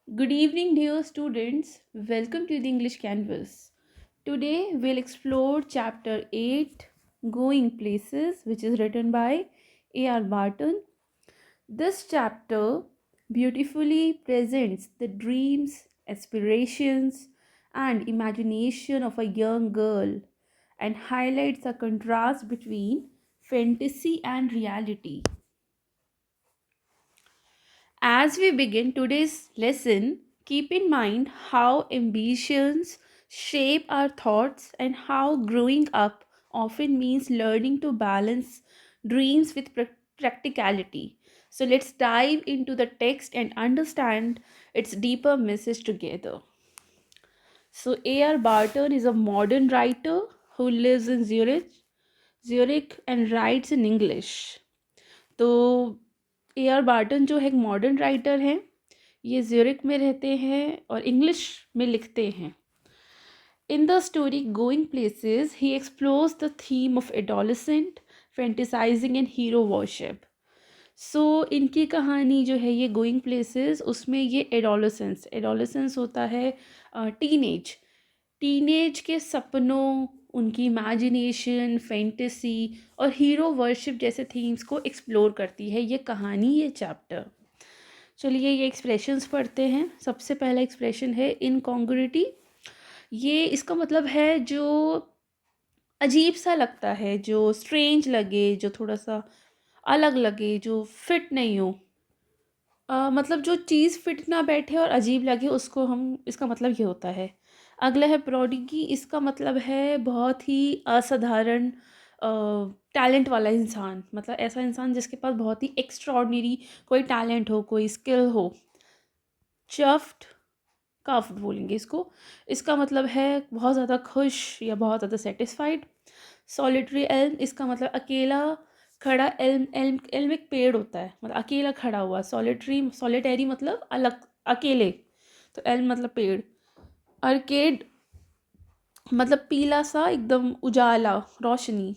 Good evening, dear students. Welcome to the English Canvas. Today we'll explore chapter 8 Going Places, which is written by A.R. Barton. This chapter beautifully presents the dreams, aspirations, and imagination of a young girl and highlights the contrast between fantasy and reality. As we begin today's lesson, keep in mind how ambitions shape our thoughts and how growing up often means learning to balance dreams with practicality. So let's dive into the text and understand its deeper message together. So A.R. Barton is a modern writer who lives in Zurich and writes in English. तो A R Barton जो है एक modern writer हैं, ये Zurich में रहते हैं और इंग्लिश में लिखते हैं. In the story going places he explores the theme of adolescent fantasizing and hero worship. So इनकी कहानी जो है ये गोइंग प्लेसेस, उसमें ये एडोलेसेंस होता है टीनेज टीनेज के सपनों, उनकी इमेजिनेशन, फैंटेसी और हीरो वर्शिप जैसे थीम्स को एक्सप्लोर करती है ये कहानी, ये चैप्टर. चलिए ये एक्सप्रेशंस पढ़ते हैं. सबसे पहला एक्सप्रेशन है इनकॉन्ग्रुइटी. ये इसका मतलब है जो अजीब सा लगता है, जो स्ट्रेंज लगे, जो थोड़ा सा अलग लगे, जो फिट नहीं हो. मतलब जो चीज़ फिट ना बैठे और अजीब लगे उसको हम, इसका मतलब ये होता है. अगला है प्रोडिगी. इसका मतलब है बहुत ही असाधारण टैलेंट वाला इंसान, मतलब ऐसा इंसान जिसके पास बहुत ही एक्स्ट्रॉर्डिनरी कोई टैलेंट हो, कोई स्किल हो. चफ्ट, कफ्ड बोलेंगे इसको. इसका मतलब है बहुत ज़्यादा खुश या बहुत ज़्यादा सेटिस्फाइड. सॉलिटरी एल्म, इसका मतलब अकेला खड़ा. एल्म एल्म एल्म एक पेड़ होता है, मतलब अकेला खड़ा हुआ. सॉलिटरी मतलब अलग, अकेले. तो एल्म मतलब पेड़. अर्केड मतलब पीला सा एकदम उजाला, रोशनी.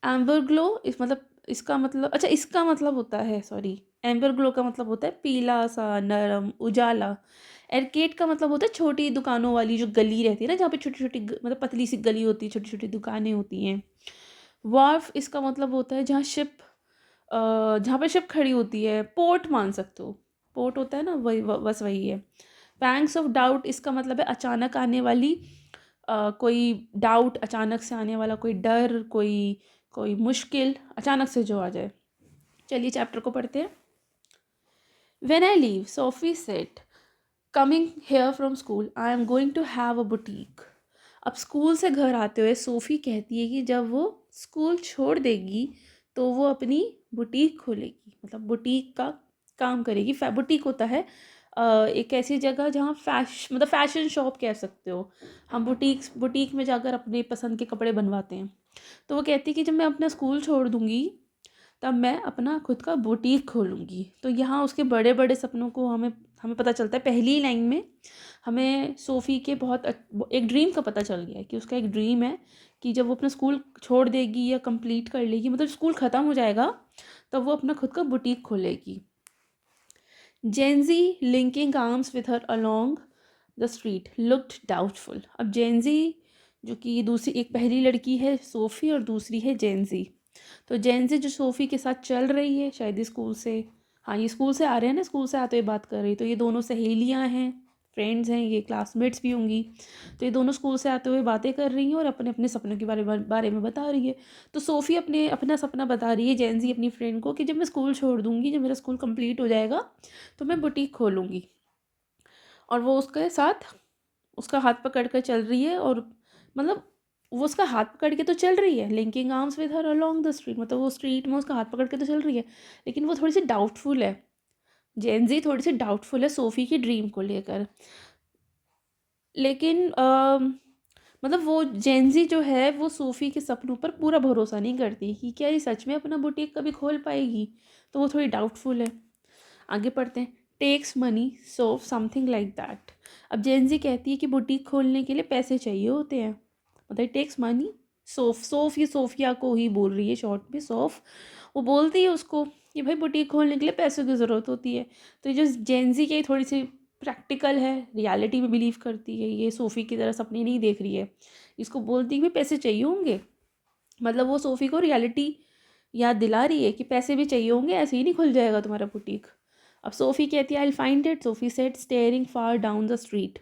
एम्बर ग्लो इस मतलब, इसका मतलब, अच्छा इसका मतलब होता है, सॉरी, एम्बर ग्लो का मतलब होता है पीला सा, नरम, उजाला. एरकेड का मतलब होता है छोटी दुकानों वाली जो गली रहती है ना, जहाँ पे छोटी छोटी मतलब पतली सी गली होती है, छोटी छोटी दुकानें होती हैं. वार्फ, इसका मतलब होता है जहाँ शिप, जहाँ पे शिप खड़ी होती है. पोर्ट मान सकते हो, पोर्ट होता है ना, वही बस वही है. पैंग्स ऑफ डाउट, इसका मतलब है अचानक आने वाली कोई डाउट, अचानक से आने वाला कोई डर, कोई कोई मुश्किल अचानक से जो आ जाए. चलिए चैप्टर को पढ़ते हैं. When I leave, Sophie said, coming here from school, I am going to have a boutique. अब स्कूल से घर आते हुए सोफ़ी कहती है कि जब वो स्कूल छोड़ देगी तो वो अपनी बुटीक खोलेगी, मतलब बुटीक का काम करेगी. बुटीक होता है एक ऐसी जगह जहाँ मतलब फ़ैशन शॉप कह सकते हो. हम बुटीक में जाकर अपने पसंद के कपड़े बनवाते हैं. तो वो कहती है कि जब मैं अपना स्कूल छोड़ दूँगी तब मैं अपना खुद का बुटीक खोलूँगी. तो यहाँ उसके बड़े बड़े सपनों को हमें हमें पता चलता है. पहली लाइन में हमें सोफ़ी के बहुत एक ड्रीम का पता चल गया है कि उसका एक ड्रीम है कि जब वो अपना स्कूल छोड़ देगी या कंप्लीट कर लेगी, मतलब स्कूल ख़त्म हो जाएगा, तब वो अपना खुद का बुटीक खोलेगी. Gen Z linking arms with her along the street looked doubtful. अब जेंजी जो कि दूसरी, एक पहली लड़की है सोफ़ी और दूसरी है जेंजी. तो जेंजी जो सोफ़ी के साथ चल रही है शायद स्कूल से, हाँ ये स्कूल से आ रहे हैं ना, स्कूल से आते हुए बात कर रही. तो ये दोनों सहेलियां हैं, फ्रेंड्स हैं, ये क्लासमेट्स भी होंगी. तो ये दोनों स्कूल से आते हुए बातें कर रही हैं और अपने अपने सपनों के बारे में बता रही है. तो सोफ़ी अपना सपना बता रही है जेंजी अपनी फ्रेंड को कि जब मैं स्कूल छोड़ दूँगी, जब मेरा स्कूल कंप्लीट हो जाएगा तो मैं बुटीक खोलूँगी. और वो उसके साथ उसका हाथ पकड़ कर चल रही है, और मतलब वो उसका हाथ पकड़ के तो चल रही है, linking arms with her along the street, मतलब वो स्ट्रीट में उसका हाथ पकड़ के तो चल रही है, लेकिन वो थोड़ी सी डाउटफुल है. जेनजी थोड़ी सी डाउटफुल है सोफ़ी की ड्रीम को लेकर. लेकिन मतलब वो जेनजी जो है वो सोफ़ी के सपनों पर पूरा भरोसा नहीं करती कि क्या ये सच में अपना बुटीक कभी खोल पाएगी. तो वो थोड़ी डाउटफुल है. आगे पढ़ते हैं. Takes money so something like that. अब जेनजी कहती है कि बुटीक खोलने के लिए पैसे चाहिए होते हैं, मतलब टेक्स मनी. सोफ़ ये सोफिया को ही बोल रही है शॉर्ट में, सोफ़. वो बोलती है उसको कि भाई बुटीक खोलने के लिए पैसों की ज़रूरत होती है. तो ये जो जेनजी की थोड़ी सी प्रैक्टिकल है, रियलिटी में बिलीव करती है, ये सोफ़ी की तरह सपने नहीं देख रही है। इसको बोलती है कि पैसे चाहिए होंगे, मतलब वो सोफ़ी को रियलिटी याद दिला रही है कि पैसे भी चाहिए होंगे, ऐसे ही नहीं खुल जाएगा तुम्हारा बुटीक। अब सोफ़ी कहती है I will find it, SoFi said steering far down the street.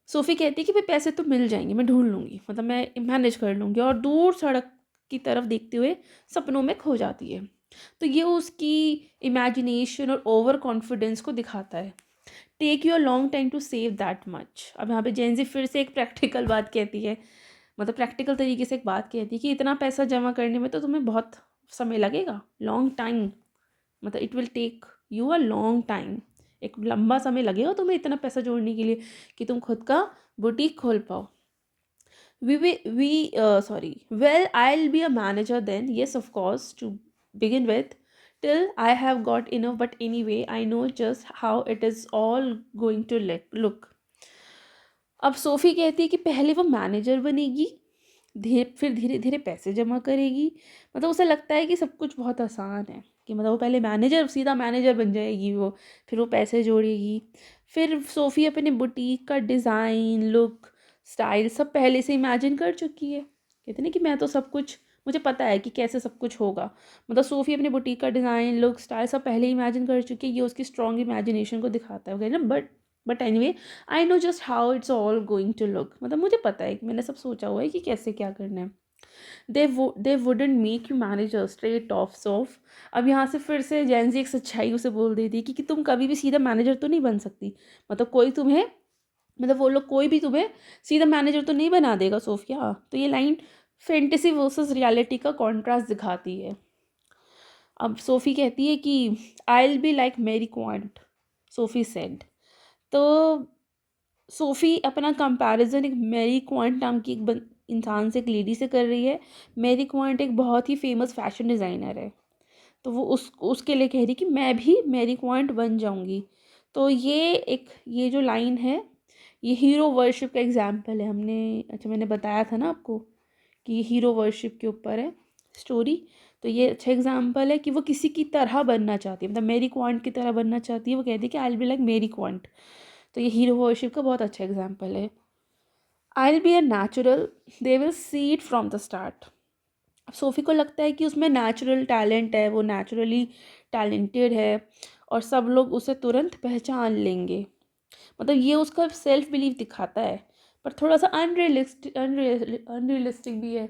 SoFi कहती है कि भाई पैसे तो मिल जाएंगे, मैं ढूंढ लूँगी, मतलब मैं मैनेज कर लूँगी, और दूर सड़क की तरफ देखते हुए सपनों में खो जाती है। तो ये उसकी इमेजिनेशन और ओवर कॉन्फिडेंस को दिखाता है। Take you a long time to save that much. अब यहाँ पे जेंजी फिर से एक प्रैक्टिकल बात कहती है, मतलब प्रैक्टिकल तरीके से एक बात कहती है कि इतना पैसा जमा करने में तो तुम्हें बहुत समय लगेगा, लॉन्ग टाइम, मतलब it will take you a long time, एक लंबा समय लगेगा तुम्हें इतना पैसा जोड़ने के लिए कि तुम खुद का बुटीक खोल पाओ। Well, I'll be a manager then, yes, of course, to begin with, till I have got enough, but anyway, I know just how it is all going to look. अब सोफ़ी कहती है कि पहले वो manager बनेगी, फिर धीरे धीरे पैसे जमा करेगी, मतलब उसे लगता है कि सब कुछ बहुत आसान है, कि मतलब वो पहले मैनेजर, सीधा मैनेजर बन जाएगी वो, फिर वो पैसे जोड़ेगी। फिर सोफ़ी अपने बुटीक का डिज़ाइन, लुक, स्टाइल सब पहले से इमेजिन कर चुकी है। कहते ना कि मैं तो सब कुछ, मुझे पता है कि कैसे सब कुछ होगा, मतलब सोफ़ी अपने बुटीक का डिज़ाइन, लुक, स्टाइल सब पहले ही इमेजिन कर चुकी है। ये उसकी स्ट्रॉन्ग इमेजिनेशन को दिखाता है, ना, but anyway I know just how it's all going to look, मतलब मुझे पता है कि मैंने सब सोचा हुआ है कि कैसे क्या करना है। They wouldn't make you manager straight off Soph. अब यहाँ से फिर से जैनजी एक सच्चाई उसे बोल देती है कि तुम कभी भी सीधा मैनेजर तो नहीं बन सकती, मतलब कोई तुम्हें, मतलब वो लोग कोई भी तुम्हें सीधा मैनेजर तो नहीं बना देगा सोफिया। तो ये लाइन फैंटेसी वर्सेस रियलिटी का कॉन्ट्रास्ट दिखाती है। अब सोफ़ी कहती है कि आई विल बी लाइक मेरी क्वांट, सोफ़ी सेड। तो सोफ़ी अपना कंपैरिजन एक मैरी क्वांट नाम की एक इंसान से, एक लेडी से कर रही है। मैरी क्वांट एक बहुत ही फेमस फैशन डिज़ाइनर है, तो वो उसके लिए कह रही कि मैं भी मैरी क्वांट बन जाऊंगी। तो ये जो लाइन है, ये हीरो वर्शिप का एग्जाम्पल है। मैंने बताया था ना आपको कि ये हीरो वर्शिप के ऊपर है स्टोरी। तो ये अच्छा एग्जाम्पल है कि वो किसी की तरह बनना चाहती है, मतलब मेरी क्वांट की तरह बनना चाहती है। वो कहती है कि आई विल बी लाइक मेरी क्वांट। तो ये हीरो वर्शिप का बहुत अच्छा एग्जाम्पल है। I will be a natural, they will see it from the start. SoFi को लगता है कि उसमें नेचुरल टैलेंट है, वो नेचुरली टैलेंटेड है, और सब लोग उसे तुरंत पहचान लेंगे, मतलब ये उसका सेल्फ बिलीव दिखाता है। पर थोड़ा सा अनरियलिस्टिक भी है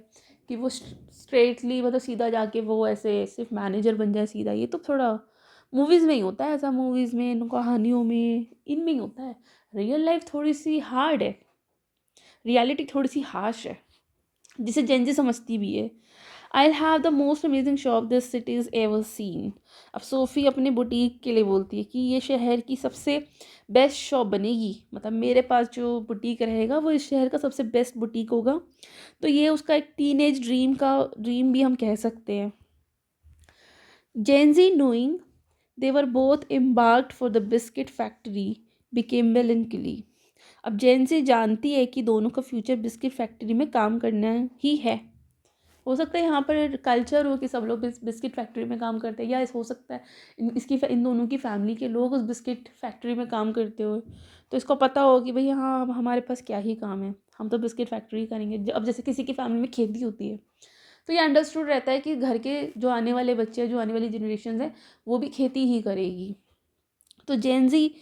कि वो स्ट्रेटली, मतलब सीधा जाके वो ऐसे सिर्फ मैनेजर बन जाए सीधा। ये तो थोड़ा मूवीज़ में ही होता है ऐसा, मूवीज़ में, इन कहानियों में, इनमें ही होता है। रियल लाइफ थोड़ी सी हार्ड है, रियलिटी थोड़ी सी हार्श है, जिसे जेंजी समझती भी है। I have the most amazing shop this city is ever seen. अब सोफ़ी अपने बुटीक के लिए बोलती है कि ये शहर की सबसे बेस्ट शॉप बनेगी, मतलब मेरे पास जो बुटीक रहेगा वो इस शहर का सबसे बेस्ट बुटीक होगा। तो ये उसका एक टीनेज ड्रीम भी हम कह सकते हैं। Gen Z knowing they were both embarked for the biscuit factory became मेलनकली। अब जेंजी जानती है कि दोनों का फ्यूचर बिस्किट फैक्ट्री में काम करना ही है। हो सकता है यहाँ पर कल्चर हो कि सब लोग बिस्किट फैक्ट्री में काम करते हैं, या हो सकता है इन दोनों की फैमिली के लोग उस बिस्किट फैक्ट्री में काम करते हो, तो इसको पता हो कि भाई हाँ, अब हमारे पास क्या ही काम है, हम तो बिस्किट फैक्ट्री करेंगे। अब जैसे किसी की फैमिली में खेती होती है, तो ये अंडरस्टूड रहता है कि घर के जो आने वाले बच्चे हैं, जो आने वाली जनरेशन है, वो भी खेती ही करेगी। तो जेनजी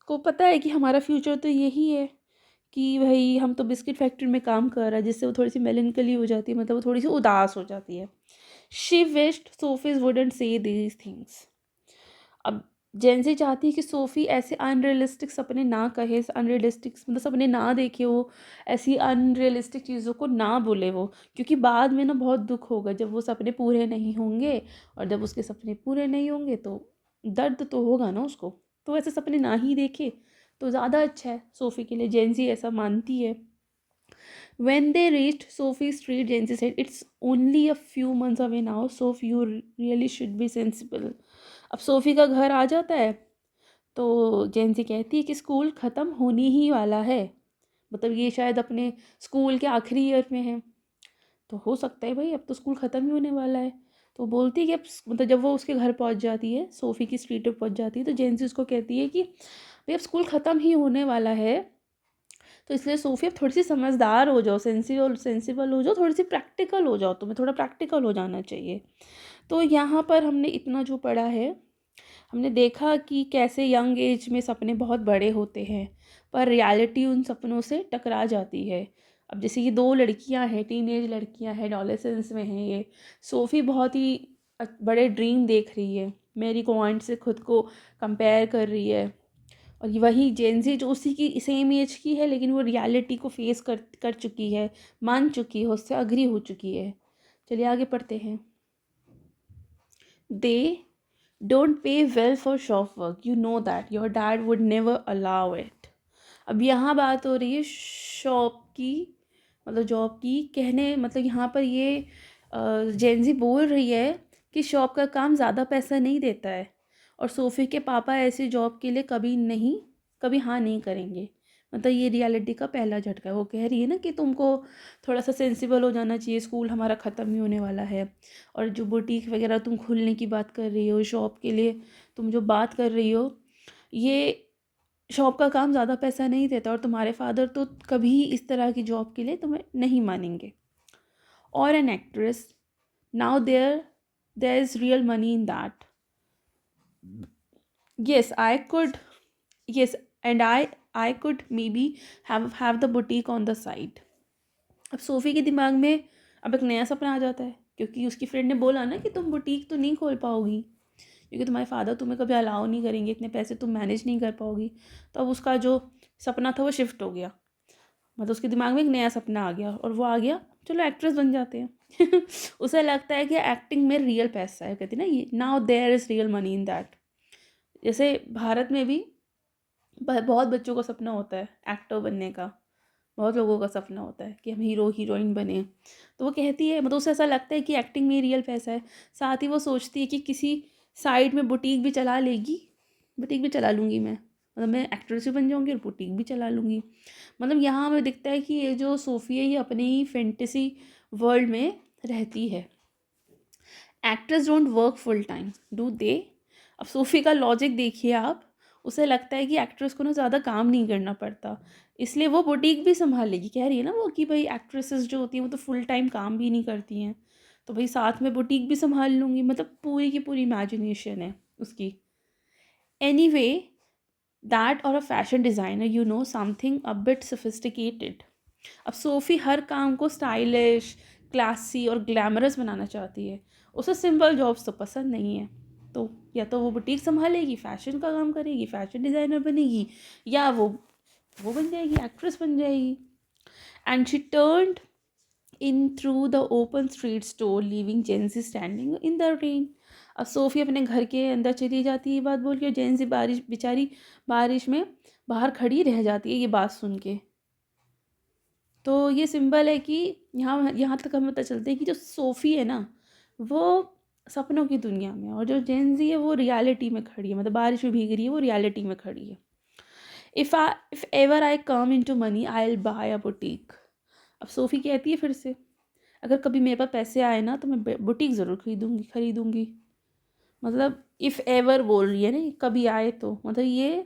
को पता है कि हमारा फ्यूचर तो यही है कि भाई हम तो बिस्किट फैक्ट्री में काम कर रहा है, जिससे वो थोड़ी सी मेलनकली हो जाती है, मतलब वो थोड़ी सी उदास हो जाती है। She wished Sophie's wouldn't say these things. अब जेंसी चाहती है कि सोफ़ी ऐसे अनरियलिस्टिक सपने ना कहे, अनरियलिस्टिक मतलब सपने ना देखे, वो ऐसी अनरियलिस्टिक चीज़ों को ना बोले वो, क्योंकि बाद में ना बहुत दुख होगा जब वो सपने पूरे नहीं होंगे, और जब उसके सपने पूरे नहीं होंगे तो दर्द तो होगा ना उसको। तो ऐसे सपने ना ही देखे तो ज़्यादा अच्छा है सोफ़ी के लिए, जेंसी ऐसा मानती है। When they reached Sophie Street, Jency said, "It's only a few months away now, Sophie, you really should be sensible." अब सोफ़ी का घर आ जाता है, तो जेंसी कहती है कि स्कूल ख़त्म होने ही वाला है, मतलब ये शायद अपने स्कूल के आखिरी ईयर में है, तो हो सकता है भाई अब तो स्कूल ख़त्म ही होने वाला है। तो बोलती है कि अब मतलब जब वो उसके घर पहुंच जाती है, सोफ़ी की स्ट्रीट पे पहुंच जाती है, तो जेंसी उसको कहती है कि भाई अब स्कूल ख़त्म ही होने वाला है, तो इसलिए सोफ़ी अब थोड़ी सी समझदार हो जाओ, सेंसिबल सेंसिबल हो जाओ, थोड़ी सी प्रैक्टिकल हो जाओ, तुम्हें थोड़ा प्रैक्टिकल हो जाना चाहिए। तो यहाँ पर हमने इतना जो पढ़ा है, हमने देखा कि कैसे यंग एज में सपने बहुत बड़े होते हैं, पर रियलिटी उन सपनों से टकरा जाती है। अब जैसे ये दो लड़कियां हैं, टीनेज लड़कियां हैं, एडोलेसेंस में हैं ये। सोफ़ी बहुत ही बड़े ड्रीम देख रही है, मेरी क्वांट से खुद को कंपेयर कर रही है, और वही जेंजी जो उसी की सेम एज की है, लेकिन वो रियलिटी को फेस कर कर चुकी है, मान चुकी है, उससे अग्री हो चुकी है। चलिए आगे पढ़ते हैं। They don't pay well for shop work, you know that your dad would never allow it. अब यहाँ बात हो रही है शॉप की, मतलब जॉब की, कहने मतलब यहाँ पर ये जेंजी बोल रही है कि शॉप का काम ज़्यादा पैसा नहीं देता है, और सोफ़ी के पापा ऐसी जॉब के लिए कभी हाँ नहीं करेंगे। मतलब ये रियलिटी का पहला झटका है। वो कह रही है ना कि तुमको थोड़ा सा सेंसिबल हो जाना चाहिए, स्कूल हमारा ख़त्म ही होने वाला है, और जो बुटीक वगैरह तुम खोलने की बात कर रही हो, शॉप के लिए तुम जो बात कर रही हो, ये शॉप का काम ज़्यादा पैसा नहीं देता, और तुम्हारे फादर तो कभी इस तरह की जॉब के लिए तुम्हें नहीं मानेंगे। और an actress, now there is real money in that. Yes, I could. Yes, and I could maybe have the boutique on the side. अब सोफ़ी के दिमाग में अब एक नया सपना आ जाता है, क्योंकि उसकी फ्रेंड ने बोला ना कि तुम बुटीक तो नहीं खोल पाओगी, क्योंकि तुम्हारे फादर तुम्हें कभी अलाउ नहीं करेंगे, इतने पैसे तुम मैनेज नहीं कर पाओगी। तो अब उसका जो सपना था वो शिफ्ट हो गया, मतलब उसके दिमाग में एक नया सपना आ गया, और वो आ गया चलो एक्ट्रेस बन जाते हैं। उसे लगता है कि एक्टिंग में रियल पैसा है, कहती ना ये, now there is real money in that. जैसे भारत में भी बहुत बच्चों का सपना होता है एक्टर बनने का, बहुत लोगों का सपना होता है कि हम हीरो हीरोइन बने। तो वो कहती है, मतलब उसे ऐसा लगता है कि एक्टिंग में रियल पैसा है। साथ ही वो सोचती है कि किसी साइड में बुटीक भी चला लेगी, बुटीक भी चला लूँगी मैं, मतलब मैं एक्ट्रेस भी बन जाऊँगी और बुटीक भी चला लूँगी। मतलब यहाँ हमें दिखता है कि ये जो सोफ़ी है ये अपनी ही फैंटेसी वर्ल्ड में रहती है। Actors don't work full time, do they? अब सोफ़ी का लॉजिक देखिए आप, उसे लगता है कि एक्ट्रेस को ना ज़्यादा काम नहीं करना पड़ता, इसलिए वो बुटीक भी संभाल लेगी। कह रही है ना वो कि भाई एक्ट्रेसेस जो होती हैं वो तो फुल टाइम काम भी नहीं करती हैं, तो भाई साथ में बुटीक भी संभाल लूँगी। मतलब पूरी की पूरी इमेजिनेशन है उसकी। एनी वे, दैट और a fashion designer, you know something a bit sophisticated. अब सोफ़ी हर काम को स्टाइलिश, क्लासी और ग्लैमरस बनाना चाहती है। उसे सिंपल जॉब्स तो पसंद नहीं है, तो या तो वो बुटीक संभालेगी, फैशन का काम करेगी, फैशन डिज़ाइनर बनेगी, या वो बन जाएगी, एक्ट्रेस बन जाएगी। And she turned in through the open street store, leaving जेंसी standing in the rain. अब सोफ़ी अपने घर के अंदर चली जाती है बात बोल के, जेंसी बारिश बेचारी बारिश में बाहर खड़ी रह जाती है ये बात सुन के। तो ये सिंबल है कि यहाँ यहाँ तक हमें पता चलता है कि जो सोफ़ी है ना, वो सपनों की दुनिया में, और जो जेंजी है वो रियलिटी में खड़ी है, मतलब बारिश में भीग रही है, वो रियलिटी में खड़ी है। If ever I come into money I will buy a boutique. अब सोफ़ी कहती है फिर से, अगर कभी मेरे पास पैसे आए ना तो मैं बुटीक ज़रूर खरीदूँगी। मतलब इफ़ एवर बोल रही है ना, कभी आए तो, मतलब ये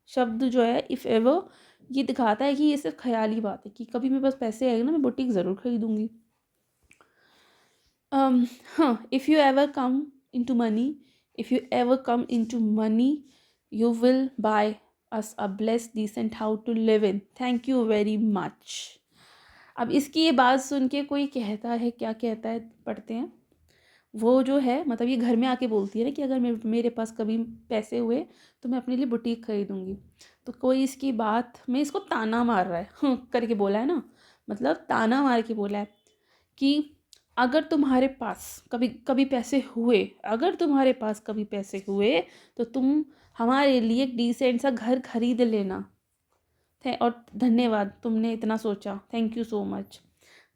शब्द जो है इफ़ एवर, ये दिखाता है कि ये सिर्फ ख्याली बात है, कि कभी मेरे पास पैसे आएंगे ना मैं बुटीक ज़रूर खरीदूँगी। हाँ, if you ever come into money you will buy us a blessed decent how to live in, thank you very much. अब इसकी ये बात सुन के कोई कहता है, क्या कहता है पढ़ते हैं। वो जो है, मतलब ये घर में आके बोलती है ना कि अगर मेरे पास कभी पैसे हुए तो मैं अपने लिए बुटीक खरीदूँगी। तो कोई इसकी बात में इसको ताना मार रहा है, करके बोला है ना, मतलब ताना मार के बोला है कि अगर तुम्हारे पास कभी कभी पैसे हुए, अगर तुम्हारे पास कभी पैसे हुए तो तुम हमारे लिए एक डिसेंट सा घर खरीद लेना। और धन्यवाद, तुमने इतना सोचा, थैंक यू सो मच।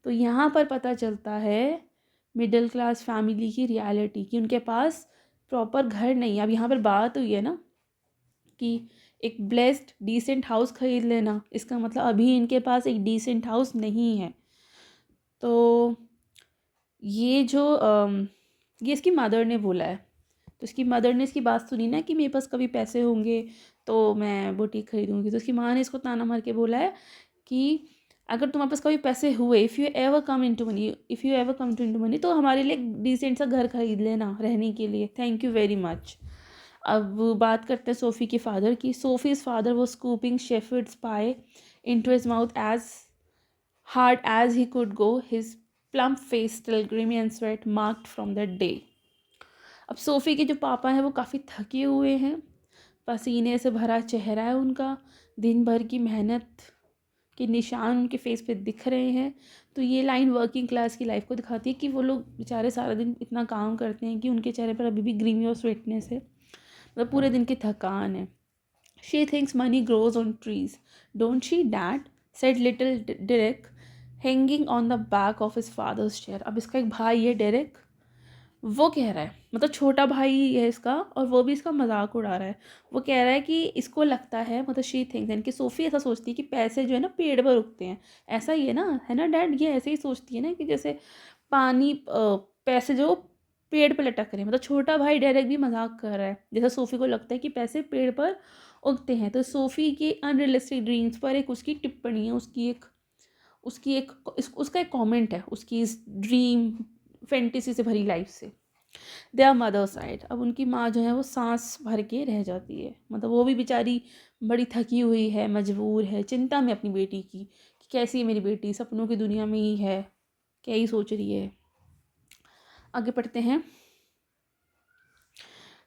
तो यहाँ पर पता चलता है मिडिल क्लास फैमिली की रियलिटी, कि उनके पास प्रॉपर घर नहीं है। अब यहाँ पर बात हुई है ना कि एक ब्लेस्ड डिसेंट हाउस खरीद लेना, इसका मतलब अभी इनके पास एक डिसेंट हाउस नहीं है। तो ये जो ये इसकी मदर ने बोला है तो उसकी मदर ने इसकी बात सुनी ना कि मेरे पास कभी पैसे होंगे तो मैं बुटीक खरीदूँगी। तो उसकी माँ ने इसको ताना मार के बोला है कि अगर तुम्हारे पास कभी पैसे हुए, if you ever come to into money, तो हमारे लिए एक डिसेंट सा घर खरीद लेना रहने के लिए, थैंक यू वेरी मच। अब बात करते हैं सोफ़ी के फादर की। Sophie's father was scooping shepherd's pie into his mouth as hard as he could go, his plump face still grimy and sweat marked from that day. अब SoFi के जो पापा हैं वो काफ़ी थके हुए हैं, पसीने से भरा चेहरा है उनका, दिन भर की मेहनत के निशान उनके फेस पे दिख रहे हैं। तो ये लाइन वर्किंग क्लास की लाइफ को दिखाती है कि वो लोग बेचारे सारा दिन इतना काम करते हैं कि उनके चेहरे पर अभी भी ग्रीमी और स्वेटनेस है, मतलब पूरे दिन की थकान है। She thinks money grows on trees, don't she dad, said little Derek hanging on the back of his father's chair. अब इसका एक भाई है डेरेक, वो कह रहा है, मतलब छोटा भाई है इसका, और वो भी इसका मजाक उड़ा रहा है। वो कह रहा है कि इसको लगता है, मतलब शी थिंक्स, यानी कि सोफ़ी ऐसा सोचती है कि पैसे जो है ना पेड़ पर उगते हैं। ऐसा ही है ना डैड, ये ऐसे ही सोचती है ना कि जैसे पानी पैसे जो पेड़ पर लटक रहे हैं। मतलब छोटा भाई डायरेक्ट भी मजाक कर रहा है, जैसा सोफ़ी को लगता है कि पैसे पेड़ पर उगते हैं। तो सोफ़ी के अनरियलिस्टिक ड्रीम्स पर एक उसकी टिप्पणी है, उसका एक कमेंट है उसकी इस ड्रीम फैंटेसी से भरी लाइफ से। देयर मदर साइड, अब उनकी माँ जो है वो सांस भर के रह जाती है, मतलब वो भी बेचारी बड़ी थकी हुई है, मजबूर है, चिंता में अपनी बेटी की कि कैसी है मेरी बेटी, सपनों की दुनिया में ही है, क्या ही सोच रही है। आगे पढ़ते हैं।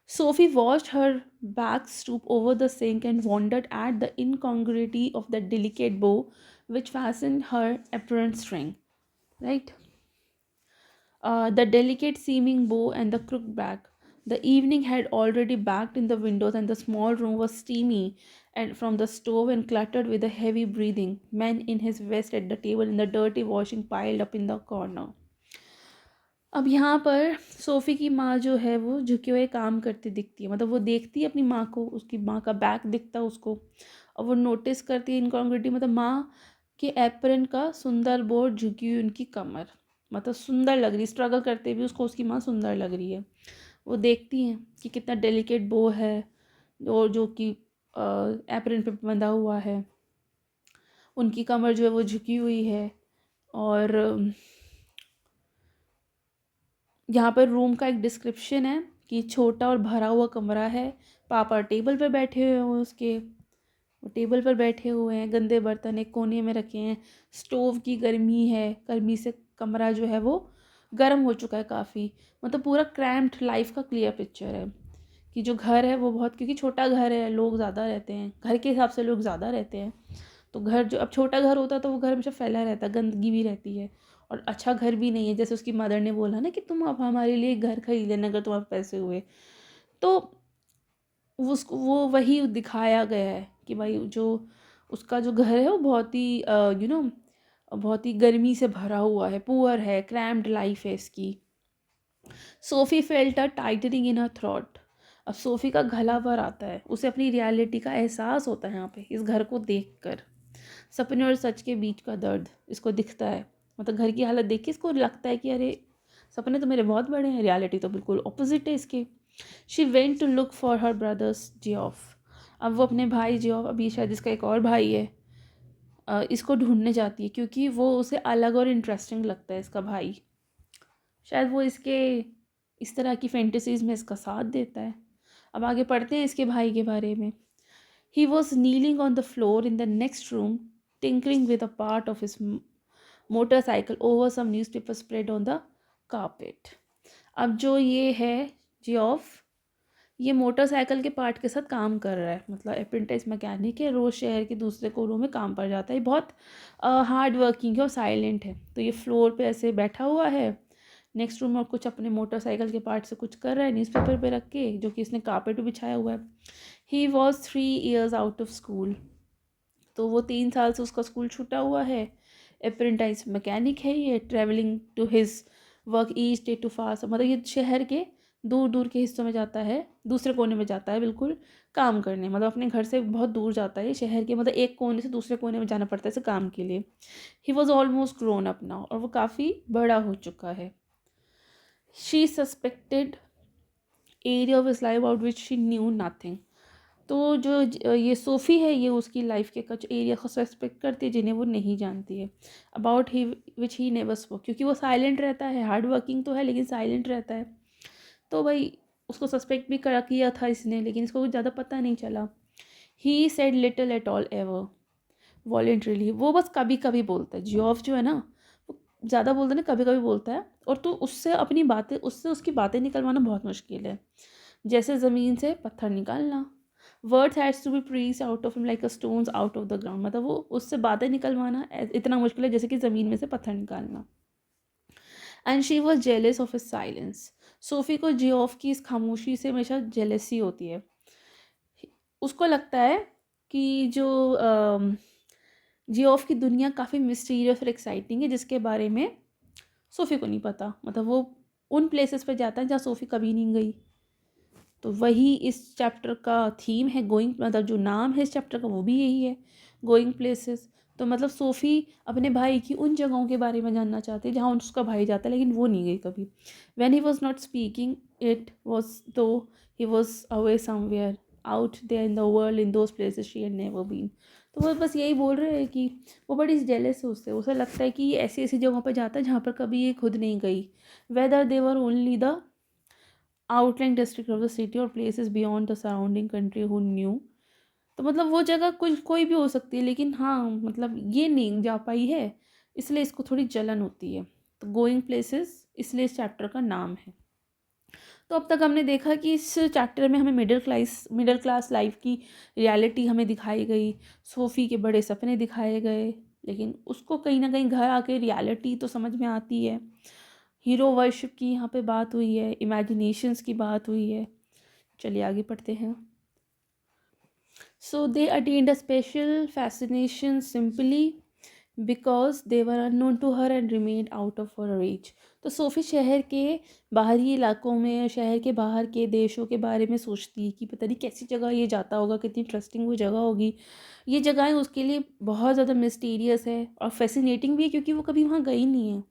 Sophie watched her back stoop over the sink and wondered at the incongruity of the delicate bow which fastened her apron string. Right? The delicate seeming bow and the crooked back. The evening had already backed in the windows, and the small room was steamy and from the stove and cluttered with a heavy breathing man in his vest at the table and the dirty washing piled up in the corner. अब यहाँ पर SoFi की माँ जो है वो झुके हुए काम करती दिखती है, मतलब वो देखती है अपनी माँ को, उसकी माँ का बैक दिखता है उसको, और वो नोटिस करती है इनकॉन्ग्रुइटी, मतलब माँ के एप्रन का सुंदर बोर्ड, झुकी हुई उनकी कमर, मतलब सुंदर लग रही, स्ट्रगल करते भी उसको उसकी माँ सुंदर लग रही है। वो देखती हैं कि कितना डेलिकेट बो है और जो कि एप्रन पे बंधा हुआ है, उनकी कमर जो है वो झुकी हुई है। और यहाँ पर रूम का एक डिस्क्रिप्शन है कि छोटा और भरा हुआ कमरा है, पापा टेबल पर बैठे हुए हैं उसके, वो टेबल पर बैठे हुए हैं, गंदे बर्तन एक कोने में रखे हैं, स्टोव की गर्मी है, गर्मी से कमरा जो है वो गर्म हो चुका है काफ़ी, मतलब पूरा क्रैम्प्ड लाइफ का क्लियर पिक्चर है कि जो घर है वो बहुत, क्योंकि छोटा घर है, लोग ज़्यादा रहते हैं, घर के हिसाब से लोग ज़्यादा रहते हैं, तो घर जो अब छोटा घर होता है तो वो घर हमेशा फैला रहता है, गंदगी भी रहती है, और अच्छा घर भी नहीं है। जैसे उसकी मदर ने बोला ना कि तुम अब हमारे लिए घर खरीद लेना अगर तुम्हारे पैसे हुए, तो उसको वो वही दिखाया गया है कि भाई जो उसका जो घर है वो बहुत ही बहुत ही गर्मी से भरा हुआ है, पुअर है, क्रैम्ड लाइफ है इसकी। SoFi felt a tightening in her throat. अब सोफ़ी का गला भर आता है, उसे अपनी रियलिटी का एहसास होता है यहाँ पे इस घर को देखकर, सपने और सच के बीच का दर्द इसको दिखता है, मतलब घर की हालत देख के इसको लगता है कि अरे सपने तो मेरे बहुत बड़े हैं, रियलिटी तो बिल्कुल ऑपोजिट है इसके। She went to look for her brothers Geoff. अब वो अपने भाई जियोफ, अभी शायद इसका एक और भाई है, इसको ढूंढने जाती है क्योंकि वो उसे अलग और इंटरेस्टिंग लगता है इसका भाई, शायद वो इसके इस तरह की फैंटेसीज में इसका साथ देता है। अब आगे पढ़ते हैं इसके भाई के बारे में। He was kneeling on the floor in the next room tinkering with a part of his motorcycle over some newspaper spread on the carpet. अब जो ये है जियोफ, ये मोटरसाइकिल के पार्ट के साथ काम कर रहा है, मतलब अप्रेंटिस मैकेनिक है, रोज़ शहर के दूसरे कोनों में काम पर जाता है, बहुत हार्ड वर्किंग है और साइलेंट है। तो ये फ्लोर पे ऐसे बैठा हुआ है नेक्स्ट रूम और कुछ अपने मोटरसाइकिल के पार्ट से कुछ कर रहा है न्यूज़पेपर पे रख के, जो कि इसने कार्पेट पे बिछाया हुआ है। He was 3 years out of school, तो वो 3 साल से उसका स्कूल छूटा हुआ है। अप्रेंटिस मैकेनिक है ये, travelling to his work each day to fast, मतलब ये शहर के दूर दूर के हिस्सों में जाता है, दूसरे कोने में जाता है बिल्कुल काम करने, मतलब अपने घर से बहुत दूर जाता है शहर के, मतलब एक कोने से दूसरे कोने में जाना पड़ता है इसे काम के लिए। He was almost grown up now, और वो काफ़ी बड़ा हो चुका है। She suspected area of his life about which she knew nothing. तो जो ये सोफ़ी है, ये उसकी लाइफ के कुछ एरिया को सस्पेक्ट करती है जिन्हें वो नहीं जानती है, about he which he never spoke, क्योंकि वो साइलेंट रहता है, हार्ड वर्किंग तो है लेकिन साइलेंट रहता है। तो भाई उसको सस्पेक्ट भी करा किया था इसने, लेकिन इसको कुछ ज़्यादा पता नहीं चला। He said little at all ever voluntarily, वो बस कभी कभी बोलता है। जियोफ जो है ना, वो ज़्यादा बोलता नहीं, कभी कभी बोलता है। और तो उससे अपनी बातें, उससे उसकी बातें निकलवाना बहुत मुश्किल है, जैसे ज़मीन से पत्थर निकालना। Words has to be prised out of him like a stones out of the ground, मतलब वो उससे बातें निकलवाना इतना मुश्किल है जैसे कि ज़मीन में से पत्थर निकालना। And she was jealous of his silence, SoFi को जियोफ की इस खामोशी से हमेशा जेलसी होती है। उसको लगता है कि जो जियोफ की दुनिया काफ़ी मिस्टीरियस और एक्साइटिंग है, जिसके बारे में सोफ़ी को नहीं पता। मतलब वो उन प्लेसेस पे जाता है जहाँ सोफ़ी कभी नहीं गई। तो वही इस चैप्टर का थीम है, गोइंग, मतलब जो नाम है इस चैप्टर का वो भी यही है, गोइंग प्लेसेस। तो मतलब सोफ़ी अपने भाई की उन जगहों के बारे में जानना चाहती है जहाँ उसका भाई जाता है, लेकिन वो नहीं गई कभी। When he was not speaking it was though he was away somewhere out there in the world in those places she had never been. तो वो बस यही बोल रहे हैं कि वो बड़ी जेलस है उससे। उसे लगता है कि ये ऐसी ऐसी जगहों पर जाता है जहाँ पर कभी ये खुद नहीं गई, whether they were only the outlying district of the city or places beyond the surrounding country who knew। तो मतलब वो जगह कुछ कोई भी हो सकती है, लेकिन हाँ मतलब ये नहीं जा पाई है, इसलिए इसको थोड़ी जलन होती है। तो गोइंग प्लेसेस इसलिए इस चैप्टर का नाम है। तो अब तक हमने देखा कि इस चैप्टर में हमें मिडिल क्लास लाइफ की रियलिटी हमें दिखाई गई, सोफ़ी के बड़े सपने दिखाए गए, लेकिन उसको कहीं ना कहीं घर आके रियलिटी तो समझ में आती है। हीरो वर्शिप की यहाँ पे बात हुई है, इमेजिनेशंस की बात हुई है। चलिए आगे पढ़ते हैं। So they attend a special fascination simply because they were unknown to her and remain out of her reach. तो सोफ़ी शहर के बाहरी इलाकों में, शहर के बाहर के देशों के बारे में सोचती है कि पता नहीं कैसी जगह ये जाता होगा, कितनी इंटरेस्टिंग वो जगह होगी। ये जगहें उसके लिए बहुत ज़्यादा मिस्टीरियस है और फैसिनेटिंग भी है, क्योंकि वो कभी वहाँ गई नहीं है,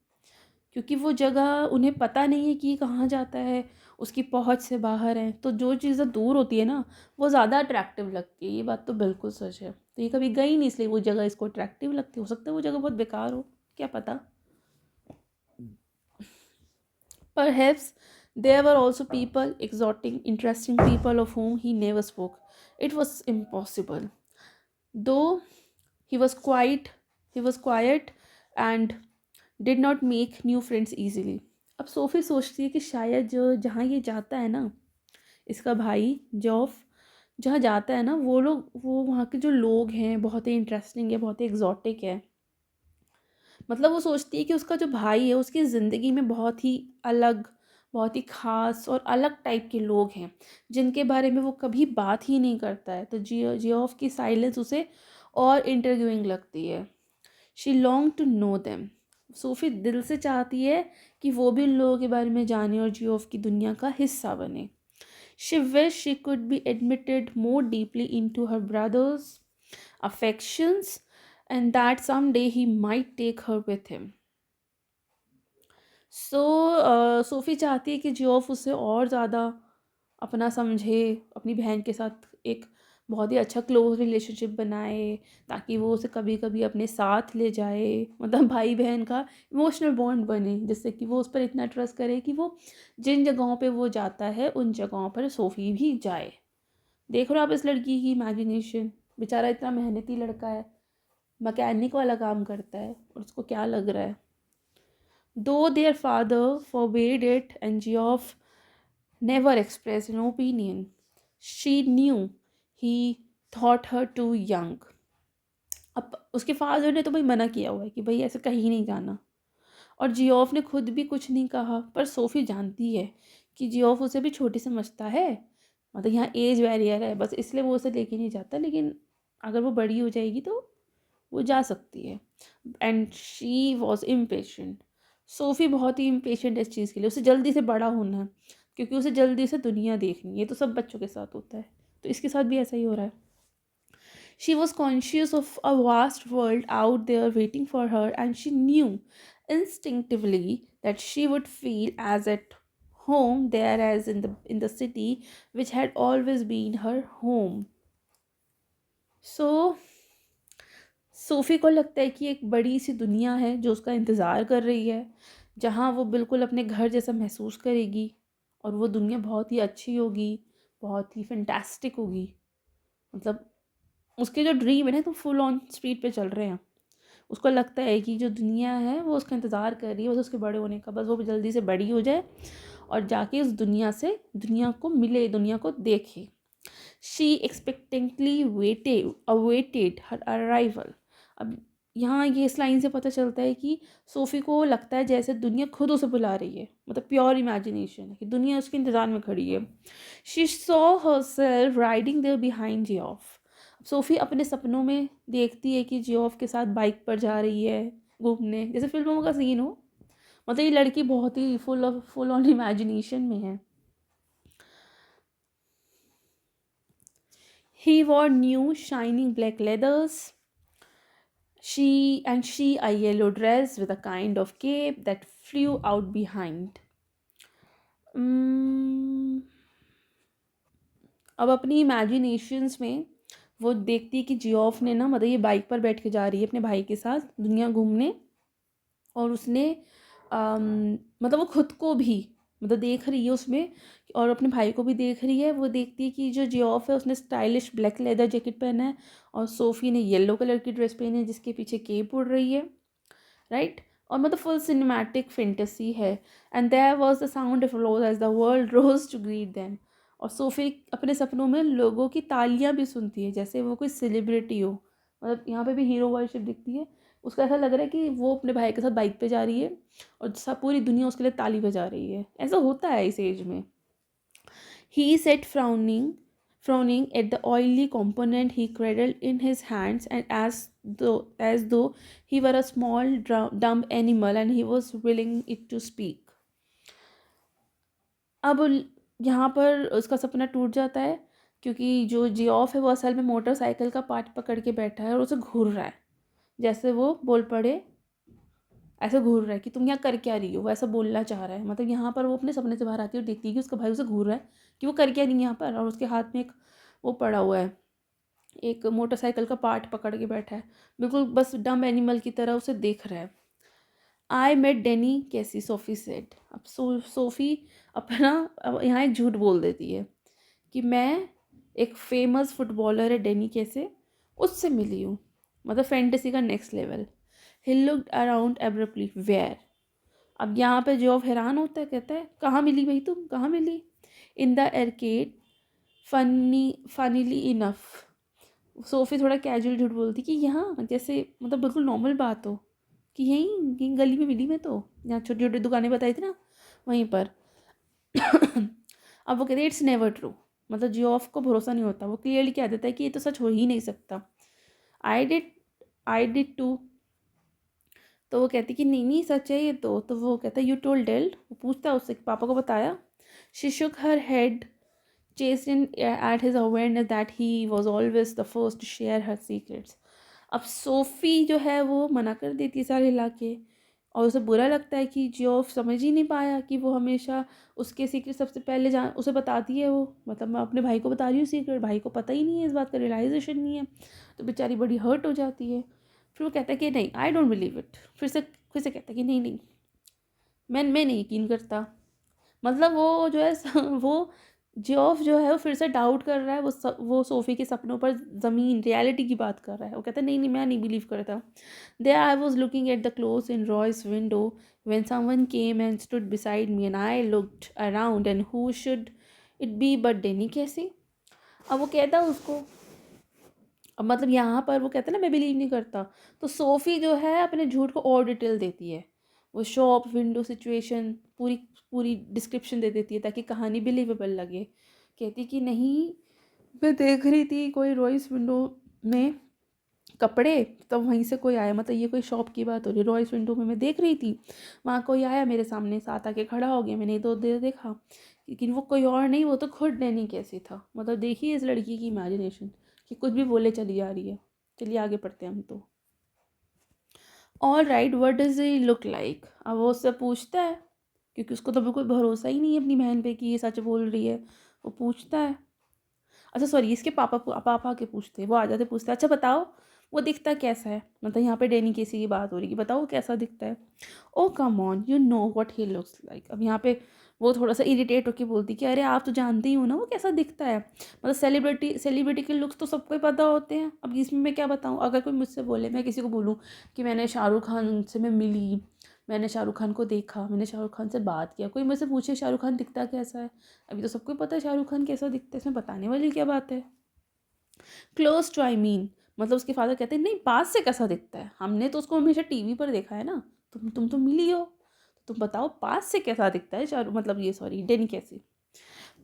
क्योंकि वो जगह उन्हें पता नहीं है कि कहाँ जाता है, उसकी पहुँच से बाहर है। तो जो चीज़ें दूर होती है ना, वो ज़्यादा अट्रैक्टिव लगती है। ये बात तो बिल्कुल सच है। तो ये कभी गई नहीं, इसलिए वो जगह इसको अट्रैक्टिव लगती है। हो सकता है वो जगह बहुत बेकार हो, क्या पता। Perhaps there were also people, exotic, interesting people of whom he never spoke. It was impossible. Though he was quiet, he was quiet and did not make new friends easily. अब सोफ़ी सोचती है कि शायद जो जहाँ ये जाता है ना, इसका भाई जॉफ जहाँ जाता है ना, वो लोग, वो वहाँ के जो लोग हैं बहुत ही इंटरेस्टिंग है, बहुत ही एग्जॉटिक है। मतलब वो सोचती है कि उसका जो भाई है उसकी ज़िंदगी में बहुत ही अलग, बहुत ही ख़ास और अलग टाइप के लोग हैं जिनके बारे में वो कभी बात ही नहीं करता है। तो जियोफ की साइलेंस उसे और इंटरव्यूइंग लगती है। She long to know them, Sophie दिल से चाहती है कि वो भी उन लोगों के बारे में जाने और जियोफ की दुनिया का हिस्सा बने। She wish she could be admitted more deeply into her brothers affections and that someday he might take her with him। So SoFi चाहती है कि जियोफ उसे और ज़्यादा अपना समझे, अपनी बहन के साथ एक बहुत ही अच्छा क्लोज रिलेशनशिप बनाए, ताकि वो उसे कभी कभी अपने साथ ले जाए। मतलब भाई बहन का इमोशनल बॉन्ड बने, जिससे कि वो उस पर इतना ट्रस्ट करे कि वो जिन जगहों पे वो जाता है उन जगहों पर सोफ़ी भी जाए। देख रहे हो आप इस लड़की की इमेजिनेशन, बेचारा इतना मेहनती लड़का है, मैकेनिक वाला काम करता है, और उसको क्या लग रहा है। दो their father forbade it and Geoff never expressed an opinion, she knew he thought her too young। अब उसके फादर ने तो भाई मना किया हुआ है कि भाई ऐसे कहीं नहीं जाना, और जियोफ ने खुद भी कुछ नहीं कहा, पर सोफ़ी जानती है कि जियोफ उसे भी छोटी समझता है। मतलब यहाँ एज बैरियर है, बस इसलिए वो उसे लेके नहीं जाता, लेकिन अगर वो बड़ी हो जाएगी तो वो जा सकती है। And she was impatient, SoFi बहुत ही इम्पेशेंट है इस चीज़ के लिए, उसे जल्दी से बड़ा होना है, क्योंकि उसे जल्दी से दुनिया देखनी है। ये तो सब बच्चों के साथ होता है, तो इसके साथ भी ऐसा ही हो रहा है। She was conscious of a vast world out there waiting for her and she knew instinctively that she would feel as at home there as in the city which had always been her home. So SoFi को लगता है कि एक बड़ी सी दुनिया है जो उसका इंतज़ार कर रही है, जहाँ वो बिल्कुल अपने घर जैसा महसूस करेगी और वो दुनिया बहुत ही अच्छी होगी, बहुत ही फैंटास्टिक होगी। मतलब उसके जो ड्रीम है ना, तो फुल ऑन स्पीड पे चल रहे हैं। उसको लगता है कि जो दुनिया है वो उसका इंतज़ार कर रही है बस उसके बड़े होने का, बस वो जल्दी से बड़ी हो जाए और जाके उस दुनिया से दुनिया को मिले, दुनिया को देखे। She expectantly awaited her arrival. अब यहाँ ये इस लाइन से पता चलता है कि सोफ़ी को लगता है जैसे दुनिया खुद उसे बुला रही है, मतलब प्योर इमेजिनेशन है कि दुनिया उसके इंतज़ार में खड़ी है। She saw herself riding there behind Geoff. Sophie अपने सपनों में देखती है कि जियोफ के साथ बाइक पर जा रही है घूमने, जैसे फिल्मों का सीन हो। मतलब ये लड़की बहुत ही फुल ऑन इमेजिनेशन में है। He wore new shining black leathers. She a yellow dress with a kind of cape that flew out behind. Hmm, अब अपनी इमेजिनेशंस में वो देखती है कि जियोफ ने ना, मतलब ये बाइक पर बैठ के जा रही है अपने भाई के साथ दुनिया घूमने, और उसने मतलब वो खुद को भी मतलब देख रही है उसमें और अपने भाई को भी देख रही है। वो देखती है कि जो जियोफ है उसने स्टाइलिश ब्लैक लेदर जैकेट पहना है और सोफ़ी ने येलो कलर की ड्रेस पहनी है जिसके पीछे केप उड़ रही है, राइट। और मतलब फुल सिनेमैटिक फैंटेसी है। And there was the sound of roars as the world rose to greet them. और सोफ़ी अपने सपनों में लोगों की तालियां भी सुनती है जैसे वो कोई सेलिब्रिटी हो। मतलब यहाँ पे भी हीरो वर्शिप दिखती है। उसका ऐसा लग रहा है कि वो अपने भाई के साथ बाइक पे जा रही है और सब पूरी दुनिया उसके लिए ताली बजा रही है। ऐसा होता है इस एज में। He sat frowning at the oily component he cradled in his hands, and as though he were a small dumb animal and he was willing it to speak. अब यहाँ पर उसका सपना टूट जाता है क्योंकि जो जियोफ है वो असल में मोटरसाइकिल का पार्ट पकड़ के बैठा है और उसे घूर रहा है, जैसे वो बोल पड़े, ऐसे घूर रहा है कि तुम यहाँ कर क्या रही हो, वो ऐसा बोलना चाह रहा है। मतलब यहाँ पर वो अपने सपने से बाहर आती है और देखती है कि उसका भाई उसे घूर रहा है कि वो कर क्या नहीं है यहाँ पर, और उसके हाथ में एक वो पड़ा हुआ है, एक मोटरसाइकिल का पार्ट पकड़ के बैठा है, बिल्कुल बस डम एनिमल की तरह उसे देख रहा है। आई मेट डेनी कैसी, सोफ़ी सेड। अब सोफ़ी अपना अब यहाँ एक झूठ बोल देती है कि मैं एक फेमस फुटबॉलर है डेनी कैसे, उससे मिली हूँ। मतलब फैंटेसी का next level. He looked around abruptly, where. अब यहाँ पे जॉब हैरान होता है, कहता है कहाँ मिली भाई, तुम कहाँ मिली? In the arcade, funnily enough. Sophie थोड़ा कैजुअल झूठ बोलती कि यहाँ, जैसे मतलब बिल्कुल नॉर्मल बात हो कि यहीं गली में मिली मैं तो, जहाँ छोटी छोटी दुकानें बताई थी ना वहीं पर। अब वो कहते हैं इट्स नेवर ट्रू। मतलब जियोफ को भरोसा नहीं होता, वो क्लियरली कह देता है कि ये तो सच हो ही नहीं सकता। I did I did too. तो वो कहती कि नहीं नहीं सच है ये तो वो कहता है यू टोल्ड डेल्ड। वो पूछता है उससे कि पापा को बताया? She Shuk her head, chased in at his awareness that he was always the first to share her secrets. अब सोफ़ी जो है वो मना कर देती है सारे हिला के, और उसे बुरा लगता है कि जियोफ समझ ही नहीं पाया कि वो हमेशा उसके सीक्रेट सबसे पहले जान उसे बताती है। वो मतलब मैं अपने भाई को बता रही हूँ सीक्रेट, भाई को पता ही नहीं है, इस बात का रियलाइजेशन नहीं है, तो बेचारी बड़ी हर्ट हो जाती है। फिर वो कहता है कि नहीं आई डोंट बिलीव इट। फिर से कहता है कि नहीं नहीं, मैं नहीं यकीन करता। मतलब वो जो है वो जियोफ जो है वो फिर से डाउट कर रहा है, वो सोफ़ी के सपनों पर ज़मीन रियलिटी की बात कर रहा है। वो कहता है नहीं नहीं मैं नहीं बिलीव करता। There I was looking at the clothes in Royce window when someone came and stood beside me and I looked around and who should it be but Danny Casey. अब वो कहता है उसको, अब मतलब यहाँ पर वो कहता है ना मैं बिलीव नहीं करता, तो सोफ़ी जो है अपने झूठ को और डिटेल देती है। वो शॉप विंडो सिचुएशन पूरी पूरी डिस्क्रिप्शन दे देती है ताकि कहानी बिलीवेबल लगे। कहती कि नहीं, मैं देख रही थी कोई रॉयस विंडो में कपड़े, तो वहीं से कोई आया, मतलब ये कोई शॉप की बात हो रही है, रॉयस विंडो में मैं देख रही थी, वहाँ कोई आया मेरे सामने, साथ आके खड़ा हो गया, मैंने तो देर देखा, लेकिन वो कोई और नहीं, वो तो खुद डैनी कैसी था। मतलब देखिए इस लड़की की इमेजिनेशन कि कुछ भी बोले चली जा रही है। चलिए आगे पढ़ते हैं हम तो। All right what does he look like. अब वो उससे पूछता है क्योंकि उसको तो बिल्कुल भरोसा ही नहीं है अपनी बहन पे कि ये सच बोल रही है। वो पूछता है, अच्छा सॉरी, इसके पापा पापा आके पूछते हैं, वो आ जाते पूछते हैं, अच्छा बताओ वो दिखता कैसा है, मतलब यहाँ पे डैनी केसी की बात हो रही है कि बताओ वो कैसा दिखता है। Oh come on, you know what he looks like. अब यहाँ पे वो थोड़ा सा इरिटेट होकर बोलती कि अरे आप तो जानते ही हो ना वो कैसा दिखता है, मतलब सेलिब्रिटी के लुक्स तो सबको ही पता होते हैं, अब इसमें मैं क्या बताऊँ। अगर कोई मुझसे बोले, मैं किसी को बोलूँ कि मैंने शाहरुख खान से मैं मिली, मैंने शाहरुख खान को देखा, मैंने शाहरुख खान से बात किया, कोई मुझसे पूछे शाहरुख खान दिखता कैसा है, अभी तो सबको पता है शाहरुख खान कैसा दिखता है, इसमें बताने वाली क्या बात है। क्लोज टू आई मीन, मतलब उसके फादर कहते हैं नहीं पास से कैसा दिखता है, हमने तो उसको हमेशा टीवी पर देखा है ना, तुम तो मिली हो, तुम बताओ पास से कैसा दिखता है शाहरुख, मतलब ये सॉरी डेनी कैसे।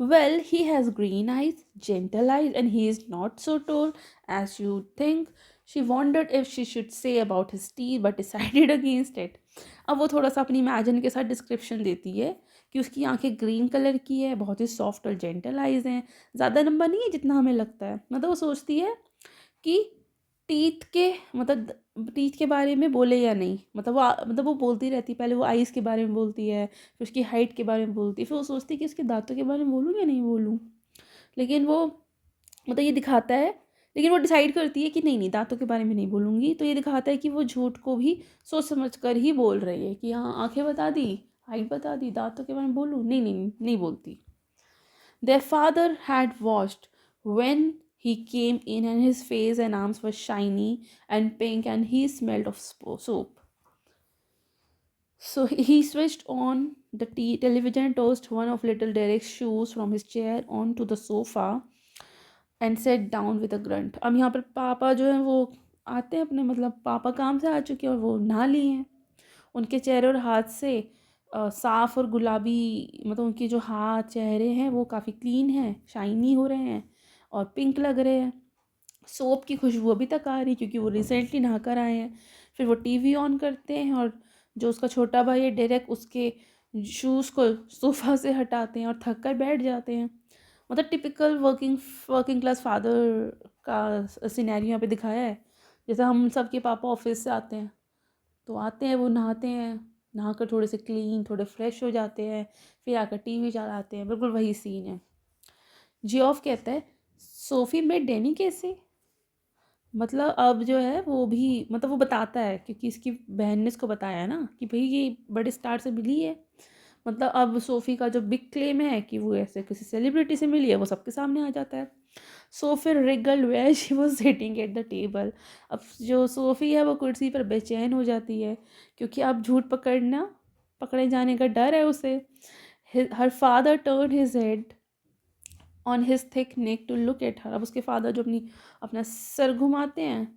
Well, he has green eyes, gentle eyes, and he is not so tall as you think. She wondered if she should say about his teeth, but decided against it. अब वो थोड़ा सा अपनी इमेजिन के साथ description देती है कि उसकी आंखें ग्रीन कलर की है, बहुत ही सॉफ्ट और जेंटल आइज हैं, ज़्यादा लंबा नहीं है जितना हमें लगता है। मतलब वो सोचती है कि टीथ के मतलब टीथ के बारे में बोले या नहीं, मतलब वो बोलती रहती है, पहले वो आइज़ के बारे में बोलती है, फिर उसकी हाइट के बारे में बोलती है, फिर वो सोचती है कि उसके दांतों के बारे में बोलूँ या नहीं बोलूँ। लेकिन वो मतलब ये दिखाता है, लेकिन वो डिसाइड करती है कि नहीं नहीं दांतों के बारे में नहीं बोलूँगी, तो ये दिखाता है कि वो झूठ को भी सोच समझ कर ही बोल रही है कि हाँ आंखें बता दी, हाइट बता दी, दांतों के बारे में बोलूँ, नहीं नहीं नहीं, नहीं बोलती। Their father had washed when he came in, and his face and arms were shiny and pink, and he smelled of soap. So he switched on the television and tossed one of little Derek's shoes from his chair onto the sofa and sat down with a grunt. अब यहाँ पर पापा जो है वो आते हैं अपने, मतलब पापा काम से आ चुके हैं और वो नहा लिए हैं। उनके चेहरे और हाथ से साफ़ और गुलाबी, मतलब उनके जो हाथ चेहरे हैं वो काफ़ी क्लीन हैं, शाइनी हो रहे हैं और पिंक लग रहे हैं। सोप की खुशबू अभी तक आ रही क्योंकि वो रिसेंटली नहा कर आए हैं। फिर वो टीवी ऑन करते हैं और जो उसका छोटा भाई है डेरेक उसके शूज़ को सोफ़ा से हटाते हैं और थक कर बैठ जाते हैं। मतलब टिपिकल वर्किंग क्लास फादर का सिनेरियो यहाँ पे दिखाया है। जैसे हम सब के पापा ऑफिस से आते हैं, तो आते हैं वो नहाते हैं, नहाकर थोड़े से क्लीन थोड़े फ्रेश हो जाते हैं, फिर आकर टीवी चलाते हैं, बिल्कुल वही सीन है। जियोफ कहता है सोफ़ी में डैनी कैसे, मतलब अब जो है वो भी, मतलब वो बताता है क्योंकि इसकी बहन ने इसको बताया है ना कि भाई ये बड़े स्टार से मिली है। मतलब अब सोफ़ी का जो बिग क्लेम है कि वो ऐसे किसी सेलिब्रिटी से मिली है वो सबके सामने आ जाता है। Sophie wriggle where she was sitting at the table. अब जो सोफ़ी है वो कुर्सी पर बेचैन हो जाती है क्योंकि अब झूठ पकड़े जाने का डर है उसे। Her father turn his head on his thick neck to look at her. अब उसके फादर जो अपना सर घुमाते हैं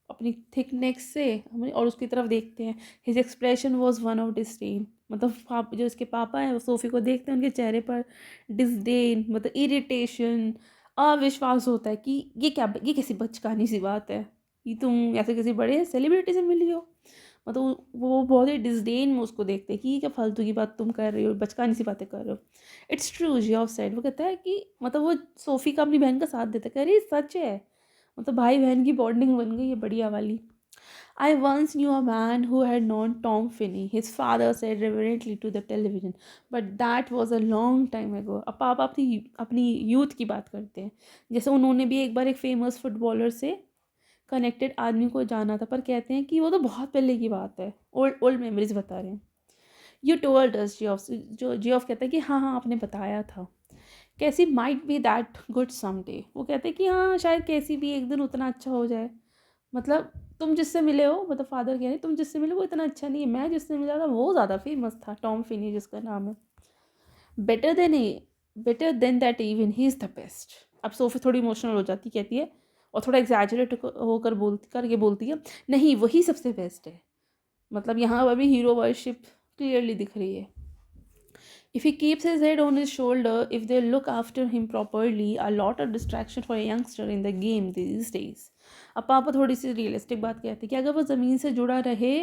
अपनी थिक नेक से और उसकी तरफ देखते हैं। His expression was one of disdain, मतलब जो इसके पापा हैं वो सोफ़ी को देखते हैं, उनके चेहरे पर डिसडेन मतलब इरिटेशन, अविश्वास होता है कि ये कैसी बचकानी सी बात है कि तुम ऐसे किसी बड़े सेलिब्रिटी से मिली हो। मतलब वो बहुत ही डिसडेन में उसको देखते हैं कि ये क्या फालतू की बात तुम कर रही हो, बचकानी सी बातें कर रहे हो। It's true Geoff said, वो कहता है कि मतलब वो सोफ़ी का अपनी बहन का साथ देता है, कह रही सच है, मतलब भाई बहन की बॉन्डिंग बन गई है बढ़िया वाली। I once knew a man who had known Tom Finney, his father said reverently to the television, but that was a long time ago. अब पापा अपनी अपनी यूथ की बात करते हैं, जैसे उन्होंने भी एक बार एक फेमस फुटबॉलर से कनेक्टेड आदमी को जाना था, पर कहते हैं कि वो तो बहुत पहले की बात है, ओल्ड ओल्ड मेमोरीज बता रहे हैं। यू टोल्ड अस, जियोफ कहता है कि हाँ हाँ आपने बताया था। कैसी might be that good someday, वो कहते हैं कि हाँ शायद कैसी भी एक दिन उतना अच्छा हो जाए। मतलब तुम जिससे मिले हो, मतलब फादर कह रहे तुम जिससे मिले वो इतना अच्छा नहीं है, मैं जिससे मिला था वो ज़्यादा फेमस था, टॉम फिनी जिसका नाम है। Better than better than that even he is the best. अब सोफी थोड़ी इमोशनल हो जाती, कहती है और थोड़ा एग्जैजरेट होकर बोलती है नहीं वही सबसे बेस्ट है। मतलब यहाँ अभी हीरो वर्शिप क्लियरली दिख रही है। If he keeps his head on his shoulder, if they look after him properly, a lot of distraction for a youngster in the game these days. अब पापा थोड़ी सी रियलिस्टिक बात कहते हैं कि अगर वो ज़मीन से जुड़ा रहे,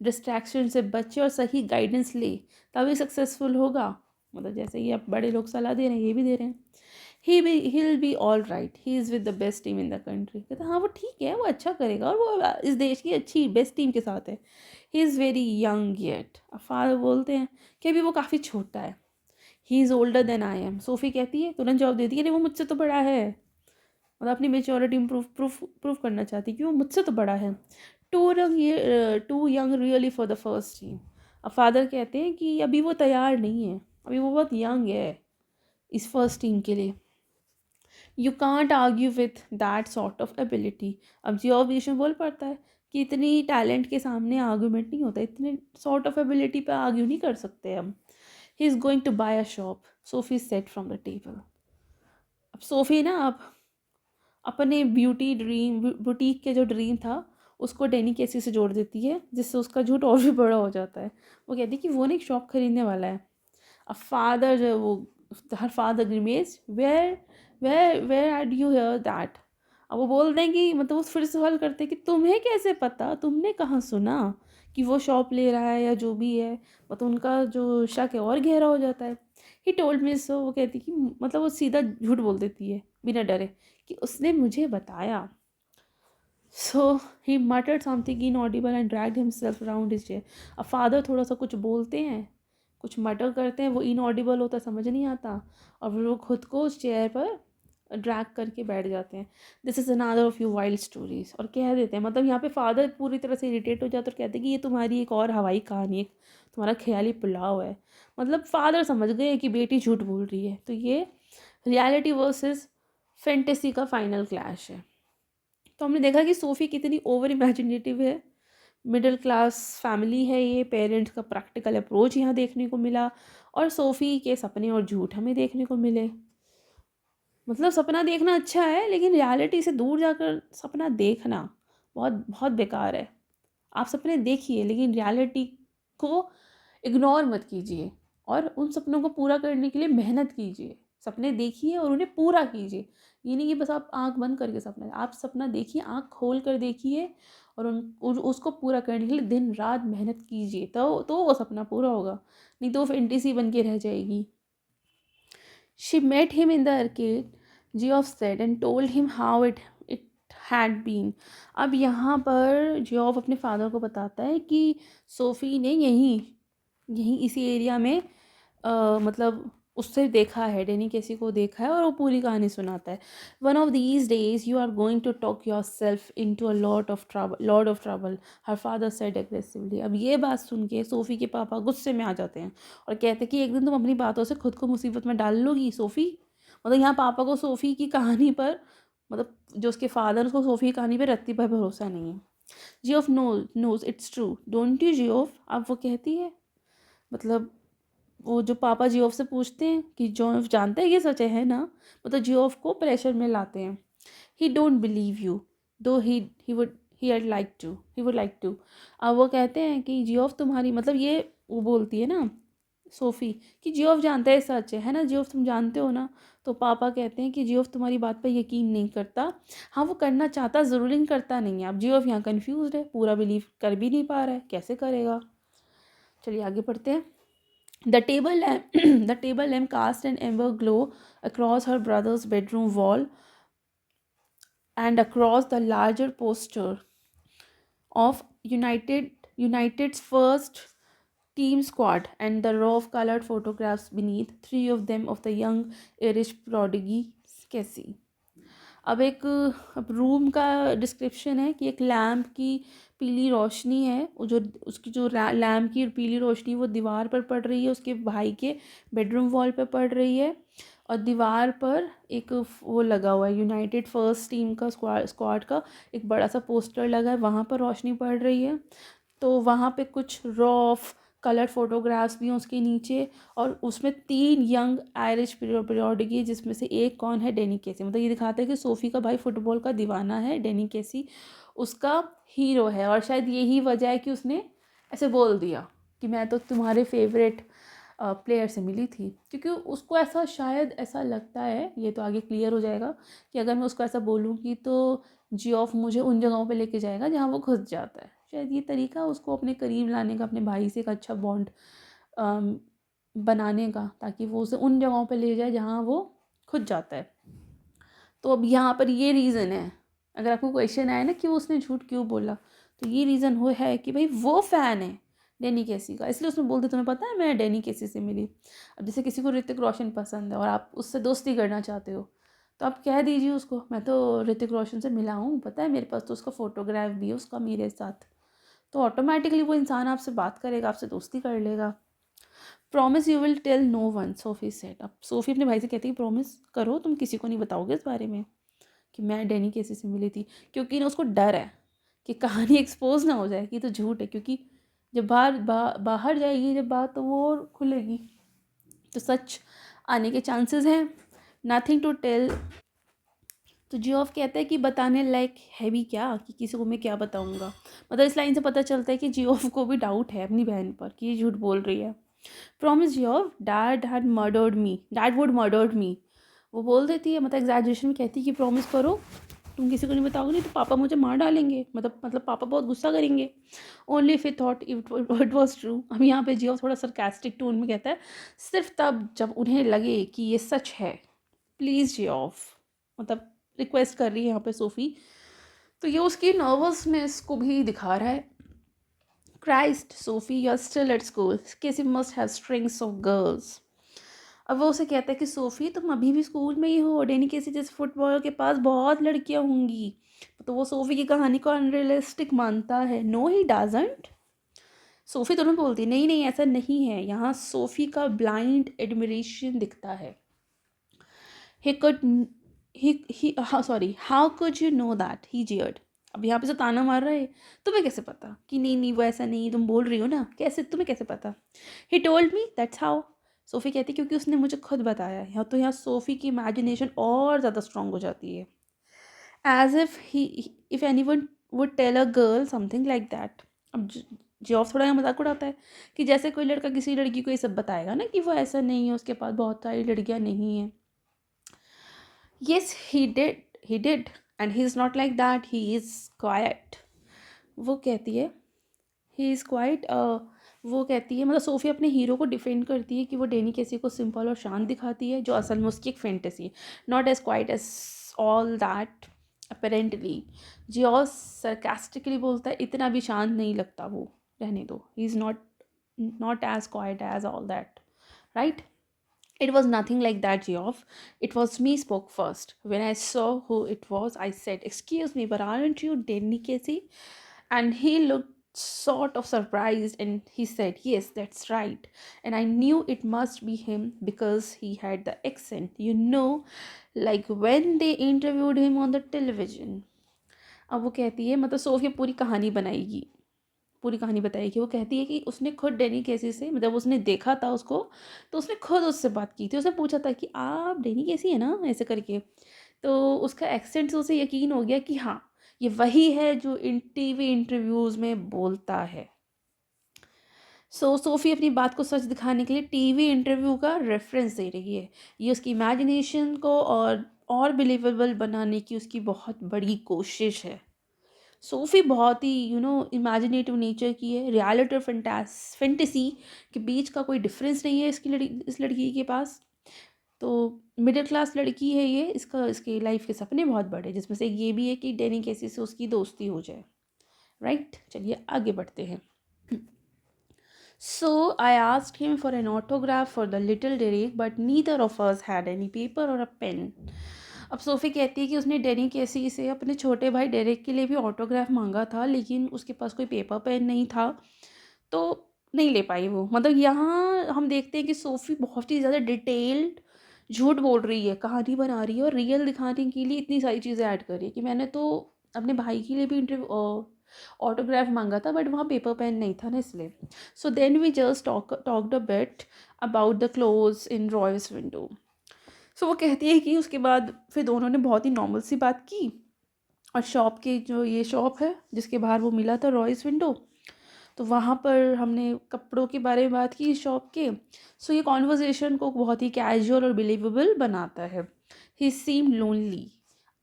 डिस्ट्रैक्शन से बचे और सही गाइडेंस ले, तभी सक्सेसफुल होगा। मतलब जैसे ये अब बड़े लोग सलाह दे रहे हैं ये भी दे रहे हैं। he'll be all right, he is with the best team in the country। कहता हाँ वो ठीक है, वो अच्छा करेगा और वो इस देश की अच्छी बेस्ट टीम के साथ है। He is very young yet. अब फादर बोलते हैं कि अभी वो काफ़ी छोटा है। He is older than I am. Sophie कहती है, तुरंत जवाब देती है, नहीं वो मुझसे तो बड़ा है। मतलब अपनी मेच्योरिटी प्रूफ करना चाहती है कि वो मुझसे तो बड़ा है। Too young really for the first team. अब फादर कहते हैं कि अभी वो तैयार नहीं है, अभी वो बहुत यंग है इस फर्स्ट टीम के लिए। You can't argue with that sort of ability. अब जियो बीच में बोल पड़ता है कि इतनी टैलेंट के सामने आर्ग्यूमेंट नहीं होता, इतने सॉर्ट ऑफ एबिलिटी पे आर्ग्यू नहीं कर सकते हम। He is going to buy a shop, Sophie said from the table. अब सोफी ना अब अपने बुटीक के जो ड्रीम था उसको डेनी केसी से जोड़ देती है, जिससे उसका झूठ और भी बड़ा हो जाता है। वो कहती है कि वो ना एक शॉप खरीदने वाला है। अब फादर जो है वो, her father grimaced, where are you hear that. अब वो बोल दें कि मतलब वो फिर सवाल करते हैं कि तुम्हें कैसे पता, तुमने कहाँ सुना कि वो शॉप ले रहा है या जो भी है। मतलब उनका जो शक है और गहरा हो जाता है। ही टोल्ड मी सो। वो कहती कि मतलब वो सीधा झूठ बोल देती है बिना डरे कि उसने मुझे बताया। So he muttered something inaudible and dragged himself around his chair. अब फादर थोड़ा सा कुछ बोलते हैं, कुछ मटर करते हैं, वो इनऑडिबल होता है, समझ नहीं आता, और वो खुद को उस चेयर पर ड्रैग करके बैठ जाते हैं। This is another of you wild stories. और कह देते हैं, मतलब यहाँ पे फादर पूरी तरह से इरिटेट हो जाते और कहते हैं कि ये तुम्हारी एक और हवाई कहानी, एक तुम्हारा ख्याली पुलाव है। मतलब फादर समझ गए कि बेटी झूठ बोल रही है। तो ये रियलिटी वर्सेस फैंटेसी का फाइनल क्लैश है। तो हमने देखा कि सोफ़ी कितनी ओवर इमेजिनेटिव है। मिडिल क्लास फैमिली है ये, पेरेंट्स का प्रैक्टिकल अप्रोच यहाँ देखने को मिला, और सोफ़ी के सपने और झूठ हमें देखने को मिले। मतलब सपना देखना अच्छा है, लेकिन रियलिटी से दूर जाकर सपना देखना बहुत बहुत बेकार है। आप सपने देखिए, लेकिन रियलिटी को इग्नोर मत कीजिए, और उन सपनों को पूरा करने के लिए मेहनत कीजिए। सपने देखिए और उन्हें पूरा कीजिए। ये नहीं कि बस आप आँख बंद करके सपना, आप सपना देखिए, आँख खोल कर देखिए, और उसको पूरा करने के लिए दिन रात मेहनत कीजिए, तो वो सपना पूरा होगा। नहीं तो वो फैंटेसी बन के रह जाएगी। She met him in the arcade, Geoff said, and told him how it had been. अब यहाँ पर जियोफ अपने फादर को बताता है कि सोफ़ी ने यहीं यहीं इसी एरिया में मतलब उससे देखा है, डेनी केसी को देखा है, और वो पूरी कहानी सुनाता है। One of these days you are going to talk yourself into a lot of trouble, her father said aggressively. अब ये बात सुन के सोफ़ी के पापा गुस्से में आ जाते हैं और कहते हैं कि एक दिन तुम अपनी बातों से खुद को मुसीबत में डाल लोगी सोफ़ी। मतलब यहाँ पापा को सोफ़ी की कहानी पर, मतलब जो उसके फादर, उसको सोफ़ी की कहानी पर रत्ती पर भरोसा नहीं है। Geoff knows it's true don't you Geoff. अब वो कहती है, मतलब वो जो पापा जियोफ से पूछते हैं कि जियोफ जानता है ये सच है ना, मतलब जियोफ को प्रेशर में लाते हैं। ही don't believe you though he would he would like to. अब वो कहते हैं कि जियोफ तुम्हारी, मतलब ये वो बोलती है ना सोफ़ी कि जियोफ जानता है सच है ना, जियोफ तुम जानते हो ना। तो पापा कहते हैं कि जियोफ तुम्हारी बात पर यकीन नहीं करता। हाँ वो करना चाहता ज़रूर, लेकिन करता नहीं है। अब जियोफ यहाँ कन्फ्यूज़ है, पूरा बिलीव कर भी नहीं पा रहा है, कैसे करेगा। चलिए आगे पढ़ते हैं। The table lamp, the table lamp cast an amber glow across her brother's bedroom wall and across the larger poster of United's first team squad and the row of colored photographs beneath, three of them of the young Irish prodigy Cassie. अब room का description है कि एक lamp की पीली रोशनी है, वो जो उसकी जो लैम्प की पीली रोशनी वो दीवार पर पड़ रही है, उसके भाई के बेडरूम वॉल पे पड़ रही है, और दीवार पर एक वो लगा हुआ है, यूनाइटेड फर्स्ट टीम का स्क्वाड का एक बड़ा सा पोस्टर लगा है, वहाँ पर रोशनी पड़ रही है। तो वहाँ पे कुछ रॉफ कलर फोटोग्राफ्स भी हैं उसके नीचे, और उसमें 3 यंग आयरिश पीरियोडिकी, जिसमें से एक कौन है, डेनी केसी। मतलब ये दिखाता है कि सोफ़ी का भाई फुटबॉल का दीवाना है, डेनी केसी उसका हीरो है, और शायद यही वजह है कि उसने ऐसे बोल दिया कि मैं तो तुम्हारे फेवरेट प्लेयर से मिली थी, क्योंकि उसको ऐसा शायद ऐसा लगता है, ये तो आगे क्लियर हो जाएगा, कि अगर मैं उसको ऐसा बोलूँगी तो जियोफ मुझे उन जगहों पे लेके जाएगा जहाँ वो घुस जाता है। शायद ये तरीका उसको अपने करीब लाने का, अपने भाई से एक अच्छा बॉन्ड बनाने का, ताकि वो उसे उन जगहों पे ले जाए जहाँ वो खुद जाता है। तो अब यहाँ पर ये रीज़न है, अगर आपको क्वेश्चन आए ना कि वो उसने झूठ क्यों बोला, तो ये रीज़न वो है कि भाई वो फ़ैन है डैनी केसी का, इसलिए उसने बोल दिया तुम्हें पता है मैं डैनी केसी से मिली। अब जैसे किसी को ऋतिक रोशन पसंद है और आप उससे दोस्ती करना चाहते हो, तो आप कह दीजिए उसको मैं तो ऋतिक रोशन से मिला हूँ, पता है मेरे पास तो उसका फ़ोटोग्राफ भी है उसका मेरे साथ। तो ऑटोमेटिकली वो इंसान आपसे बात करेगा, आपसे दोस्ती कर लेगा। Promise you will tell no one, Sophie said. अब सोफी अपने भाई से कहती है प्रॉमिस करो तुम किसी को नहीं बताओगे इस बारे में कि मैं डैनी केसी से मिली थी, क्योंकि ना उसको डर है कि कहानी एक्सपोज ना हो जाए कि तो झूठ है, क्योंकि जब बाहर जाएगी जब बात तो वो और खुलेगी, तो सच आने के चांसेस हैं। Nothing to tell. तो जियोफ कहता है कि बताने लायक है भी क्या, कि किसी को मैं क्या बताऊंगा। मतलब इस लाइन से पता चलता है कि जियोफ को भी डाउट है अपनी बहन पर कि ये झूठ बोल रही है। Promise Geoff dad had murdered me, dad would murdered me. वो बोल देती है, मतलब एग्जैजरेशन में कहती है कि प्रॉमिस करो तुम किसी को नहीं बताओगे, नहीं तो पापा मुझे मार डालेंगे, मतलब पापा बहुत गुस्सा करेंगे। Only if he thought it was true. अब यहाँ पे जियो थोड़ा सरकास्टिक टोन में कहता है सिर्फ तब जब उन्हें लगे कि ये सच है। प्लीज़ जियो, मतलब रिक्वेस्ट कर रही है यहाँ पे सोफ़ी। तो ये उसकी नर्वसनेस को भी दिखा रहा है। Christ Sophie you are still at school, Casey must have strings of girls. अब वो उसे कहता है कि सोफ़ी तुम अभी भी स्कूल में ही हो, डैनी केसी जैसे फुटबॉल के पास बहुत लड़कियां होंगी। तो वो सोफ़ी की कहानी को अनरियलिस्टिक मानता है। No he doesn't. सोफ़ी तुरंत बोलती नहीं नहीं ऐसा नहीं है। यहाँ सोफ़ी का ब्लाइंड एडमिरेशन दिखता है। he could he sorry how could you know that he jeered। अब यहाँ पे जो ताना मार रहा है, तुम्हें कैसे पता कि नहीं नहीं वो ऐसा नहीं, तुम बोल रही हो ना, कैसे तुम्हें कैसे पता। he told me that's how। SoFi कहती क्योंकि उसने मुझे खुद बताया। यहाँ तो यहाँ सोफ़ी की इमेजिनेशन और ज़्यादा स्ट्रांग हो जाती है। as if anyone would tell a girl something like that। अब जॉब थोड़ा यहाँ मजाक उड़ाता है कि जैसे कोई लड़का किसी लड़की को ये सब बताएगा ना कि वो ऐसा नहीं है, उसके पास बहुत सारी लड़कियाँ नहीं हैं। Yes, he did, and he is not like that. He is quiet। वो कहती है he is quiet। वो कहती है, मतलब सोफी अपने हीरो को डिफेंड करती है कि वो डैनी केसी को सिंपल और शांत दिखाती है, जो असल में उसकी एक fantasy, not as quite as all that apparently. जियोस सरकास्टिकली बोलता है इतना भी शांत नहीं लगता वो, रहने दो, he is not as quite as all that, right. It was nothing like that, Geoff. It was me spoke first. When I saw who it was, I said, "Excuse me, but aren't you Danny Casey?" And he looked sort of surprised and he said, "Yes, that's right." And I knew it must be him because he had the accent. You know, like when they interviewed him on the television. अब वो कहती है, मतलब Sophia पूरी कहानी बनाएगी, पूरी कहानी बताएगी। वो कहती है कि उसने खुद डैनी केसी से, मतलब उसने देखा था उसको, तो उसने खुद उससे बात की थी। उसने पूछा था कि आप डैनी केसी है ना, ऐसे करके। तो उसका एक्सेंट से उसे यकीन हो गया कि हाँ ये वही है जो इन टीवी इंटरव्यूज़ में बोलता है। सोफ़ी अपनी बात को सच दिखाने के लिए टीवी इंटरव्यू का रेफरेंस दे रही है। ये उसकी इमेजिनेशन को और बिलीवेबल बनाने की उसकी बहुत बड़ी कोशिश है। सोफ़ी बहुत ही इमेजिनेटिव नेचर की है। रियलिटी और फैंटेसी के बीच का कोई डिफरेंस नहीं है इस लड़की के पास। तो मिडिल क्लास लड़की है ये, इसके लाइफ के सपने बहुत बड़े, जिसमें से ये भी है कि डैनी केसी से उसकी दोस्ती हो जाए, राइट। चलिए आगे बढ़ते हैं। So I asked him for an autograph for the little Derek, but neither of us had any paper or a pen। अब सोफ़ी कहती है कि उसने डैनी केसी से अपने छोटे भाई डेरेक के लिए भी ऑटोग्राफ मांगा था, लेकिन उसके पास कोई पेपर पेन नहीं था, तो नहीं ले पाई वो। मतलब यहाँ हम देखते हैं कि सोफ़ी बहुत ही ज़्यादा डिटेल्ड झूठ बोल रही है, कहानी बना रही है और रियल दिखाने के लिए इतनी सारी चीज़ें ऐड कर रही है कि मैंने तो अपने भाई के लिए भी ऑटोग्राफ मांगा था, बट वहाँ पेपर पेन नहीं था ना, इसलिए। So then we just talked a bit about the clothes in Royce window. So वो कहती है कि उसके बाद फिर दोनों ने बहुत ही नॉर्मल सी बात की, और शॉप की जो ये शॉप है जिसके बाहर वो मिला था रॉयस विंडो, तो वहाँ पर हमने कपड़ों के बारे में बात की शॉप के। सो ये कॉन्वर्जेसन को बहुत ही कैजुअल और बिलीवेबल बनाता है। He seem lonely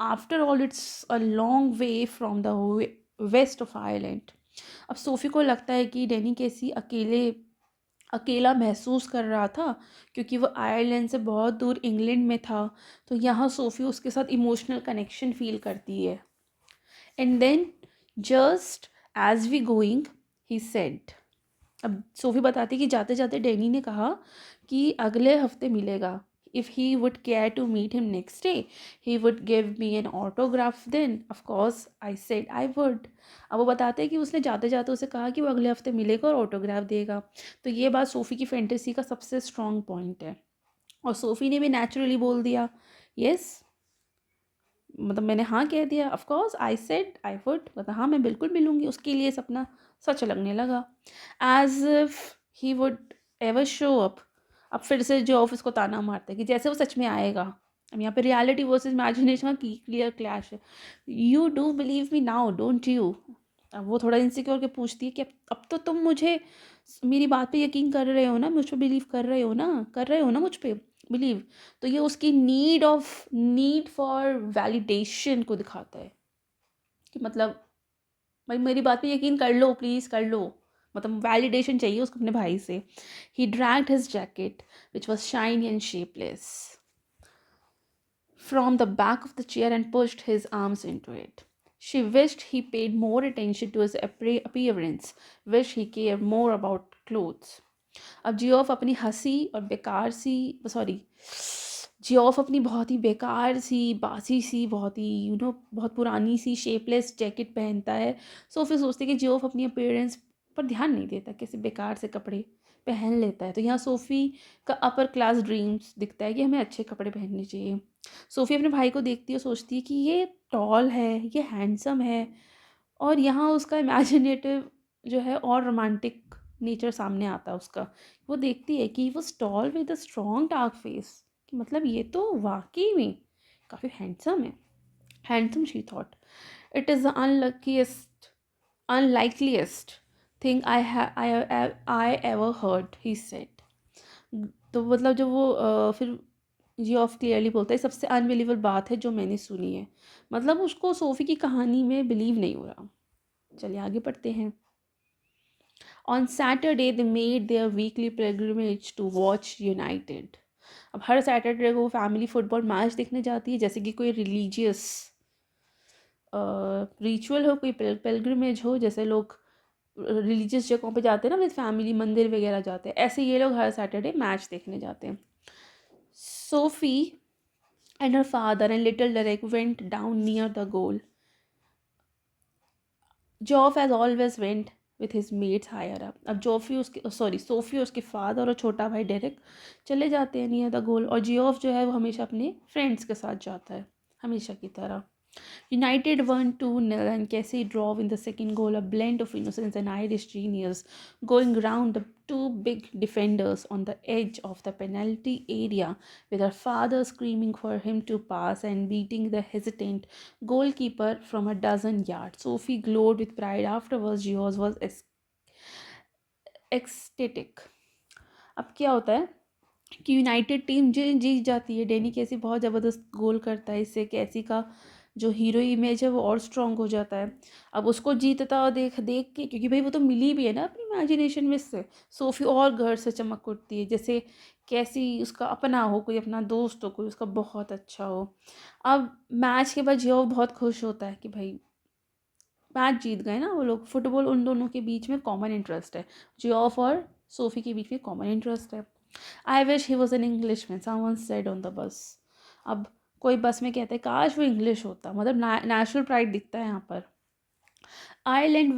after all, it's a long way from the west of Ireland. अब सोफ़ी को लगता है कि डैनी केसी अकेले अकेला महसूस कर रहा था क्योंकि वो आयरलैंड से बहुत दूर इंग्लैंड में था। तो यहाँ सोफ़ी उसके साथ इमोशनल कनेक्शन फ़ील करती है। And then just as we going he said, अब सोफ़ी बताती कि जाते जाते डैनी ने कहा कि अगले हफ्ते मिलेगा। If he would care to meet him next day he would give me an autograph, then of course I said I would. अब वो बताते हैं कि उसने जाते जाते उसे कहा कि वो अगले हफ्ते मिलेगा और ऑटोग्राफ देगा। तो ये बात सोफ़ी की फैंटेसी का सबसे स्ट्रॉन्ग पॉइंट है। और सोफ़ी ने भी नेचुरली बोल दिया यस, मतलब मैंने हाँ कह दिया, of course I said I would, मतलब हाँ मैं बिल्कुल मिलूँगी। उसके लिए सपना सच लगने लगा। As if he would ever show up. अब फिर से जो ऑफिस को ताना मारता है कि जैसे वो सच में आएगा। अब यहाँ पे रियलिटी वर्सेस इमेजिनेशन का क्लियर क्लैश है। You do believe me now don't you. अब वो थोड़ा इनसिक्योर के पूछती है कि अब तो तुम मुझे मेरी बात पे यकीन कर रहे हो ना, मुझ पे बिलीव कर रहे हो ना मुझ पे बिलीव। तो ये उसकी नीड फॉर वैलिडेशन को दिखाता है कि मतलब भाई मेरी बात पे यकीन कर लो, प्लीज़ कर लो। मतलब वैलिडेशन चाहिए उसको अपने भाई से। He dragged his jacket which was shiny and shapeless from the back of the chair and pushed his arms into it. She wished he paid more attention to his appearance, wished he cared more about clothes. अब Geoff अपनी हंसी और बेकार सी, sorry, Geoff अपनी बहुत ही बेकार सी, बासी सी, बहुत ही बहुत पुरानी सी शेपलेस जैकेट पहनता है। सो फिर सोचते कि जियोफ अपनी अपीयरेंस पर ध्यान नहीं देता, कैसे बेकार से कपड़े पहन लेता है। तो यहाँ सोफ़ी का अपर क्लास ड्रीम्स दिखता है कि हमें अच्छे कपड़े पहनने चाहिए। सोफ़ी अपने भाई को देखती है, सोचती है कि ये टॉल है, ये हैंडसम है, और यहाँ उसका इमेजिनेटिव जो है और रोमांटिक नेचर सामने आता है उसका। वो देखती है कि वो tall with a strong dark face, कि मतलब ये तो वाकई में काफ़ी हैंडसम है। Handsome she thought. It is the unlikeliest thing I ever heard, he said. तो मतलब जब वो फिर जी ऑफ क्लियरली बोलता है सबसे अनबिलीवेबल बात है जो मैंने सुनी है। मतलब उसको सोफ़ी की कहानी में बिलीव नहीं हो रहा। चलिए आगे पढ़ते हैं। On Saturday they made their weekly pilgrimage to watch United. अब हर सैटरडे को फैमिली फुटबॉल मैच देखने जाती है, जैसे कि कोई रिलीजियस रिचुअल हो, कोई पिलग्रिमेज हो, जैसे लोग रिलीजियस जगहों पे जाते हैं ना, विद फैमिली मंदिर वगैरह जाते हैं, ऐसे ये लोग हर सैटरडे मैच देखने जाते हैं। SoFi and her father and little Derek went down near the goal. Geoff as always went with his mates higher up. अब जोफी उसके सोफ़ी उसके फादर और छोटा भाई डेरेक चले जाते हैं नियर द गोल, और जियोफ जो है वो हमेशा अपने फ्रेंड्स के साथ जाता है, हमेशा की तरह। United won 2-0 and Casey drove in the second goal, a blend of innocence and Irish genius, going round the two big defenders on the edge of the penalty area, with her father screaming for him to pass and beating the hesitant goalkeeper from a dozen yards. Sophie glowed with pride afterwards. George was ecstatic. अब क्या होता है कि United team जीत जाती है। डेनी कैसी बहुत ज़बरदस्त गोल करता है, इससे कैसी का जो हीरो इमेज है वो और स्ट्रॉन्ग हो जाता है। अब उसको जीतता हुआ देख देख के, क्योंकि भाई वो तो मिली भी है ना अपनी इमेजिनेशन में से, सोफ़ी और घर से चमक उठती है, जैसे कैसी उसका अपना हो, कोई अपना दोस्त हो, कोई उसका बहुत अच्छा हो। अब मैच के बाद जियो बहुत खुश होता है कि भाई मैच जीत गए ना वो लोग। फुटबॉल उन दोनों के बीच में कॉमन इंटरेस्ट है, जियोफ और सोफ़ी के बीच में कॉमन इंटरेस्ट है। I wish he was an English man, someone said on the bus. अब कोई बस में कहते हैं काश वो इंग्लिश होता, मतलब नेशनल प्राइड दिखता है यहाँ पर। Ireland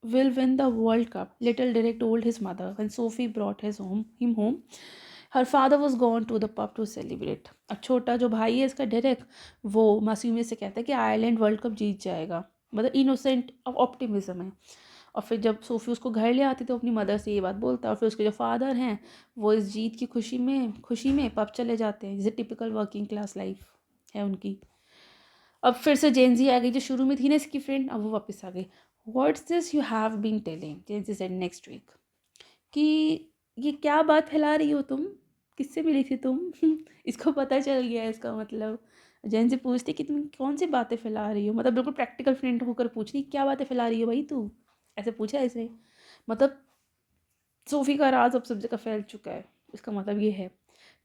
will win the World Cup, little Derek told his mother when Sophie brought him home. Her father was gone to the pub to celebrate. अब छोटा जो भाई है इसका डेरेक, वो मासूमियत से कहता है कि आयरलैंड वर्ल्ड कप जीत जाएगा, मतलब इनोसेंट ऑप्टिमिज्म है। और फिर जब सोफ़ी उसको घर ले आती तो अपनी मदर से ये बात बोलता है, और फिर उसके जो फादर हैं वो इस जीत की खुशी में पब चले जाते हैं, जैसे टिपिकल वर्किंग क्लास लाइफ है उनकी। अब फिर से जेंजी आ गई, जो शुरू में थी ना इसकी फ्रेंड, अब वो वापस आ गई। What's this you have been telling, जेंजी सेड नेक्स्ट वीक, कि ये क्या बात फैला रही हो तुम, किससे मिली थी तुम? इसको पता चल गया है इसका मतलब। जेंजी पूछती कि तुम कौन सी बातें फैला रही हो, मतलब बिल्कुल प्रैक्टिकल फ्रेंड होकर पूछ रही क्या बातें फैला रही हो भाई तू, ऐसे पूछा ऐसे। मतलब सोफ़ी का राज अब सब जगह फैल चुका है। इसका मतलब ये है,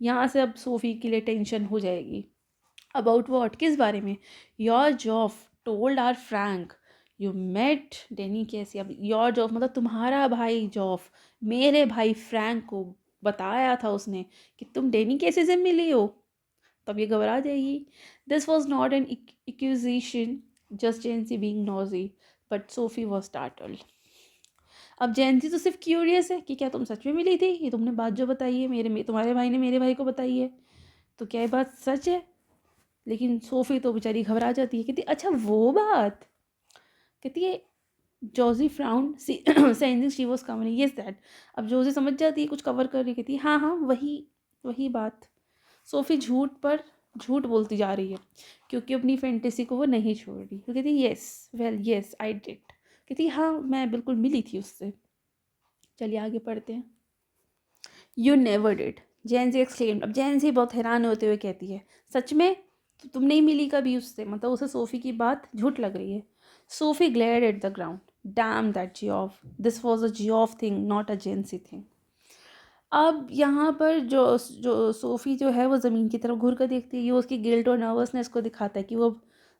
यहाँ से अब सोफ़ी के लिए टेंशन हो जाएगी। अबाउट व्हाट, किस बारे में? Your Geoff told our Frank you met Danny Casey. अब योर जॉफ मतलब तुम्हारा भाई जॉफ मेरे भाई फ्रैंक को बताया था उसने कि तुम डेनी कैसे से मिली हो। तब ये घबरा जाएगी। This was not an accusation, just Jansie being nosy, but Sophie was startled. अब जैनसी तो सिर्फ क्यूरियस है कि क्या तुम सच में मिली थी, ये तुमने बात जो बताई है तुम्हारे भाई ने मेरे भाई को बताई है, तो क्या ये बात सच है? लेकिन सोफ़ी तो बेचारी घबरा जाती है, कहती अच्छा वो बात, कहती है Joji frown sensing she was covering yes that. अब जोजी समझ जाती है कुछ कवर कर रही, कहती है हाँ हाँ वही वही बात। सोफ़ी झूठ पर झूठ बोलती जा रही है क्योंकि अपनी फैंटेसी को वो नहीं छोड़ रही। वो कहती है yes well yes I did, कहती हाँ मैं बिल्कुल मिली थी उससे। चलिए आगे पढ़ते हैं। You never did, Jansie exclaimed. अब जैनसी बहुत हैरान होते हुए कहती है सच में? तो तुम नहीं मिली कभी उससे, मतलब उसे सोफ़ी की बात झूठ लग रही है। SoFi glared at the ground, dam that Geoff, this was a Geoff thing not a जेंसी thing. अब यहाँ पर जो जो सोफ़ी जो है वो ज़मीन की तरफ घूर कर देखती है। ये उसकी गिल्ट और नर्वसनेस को दिखाता है कि वो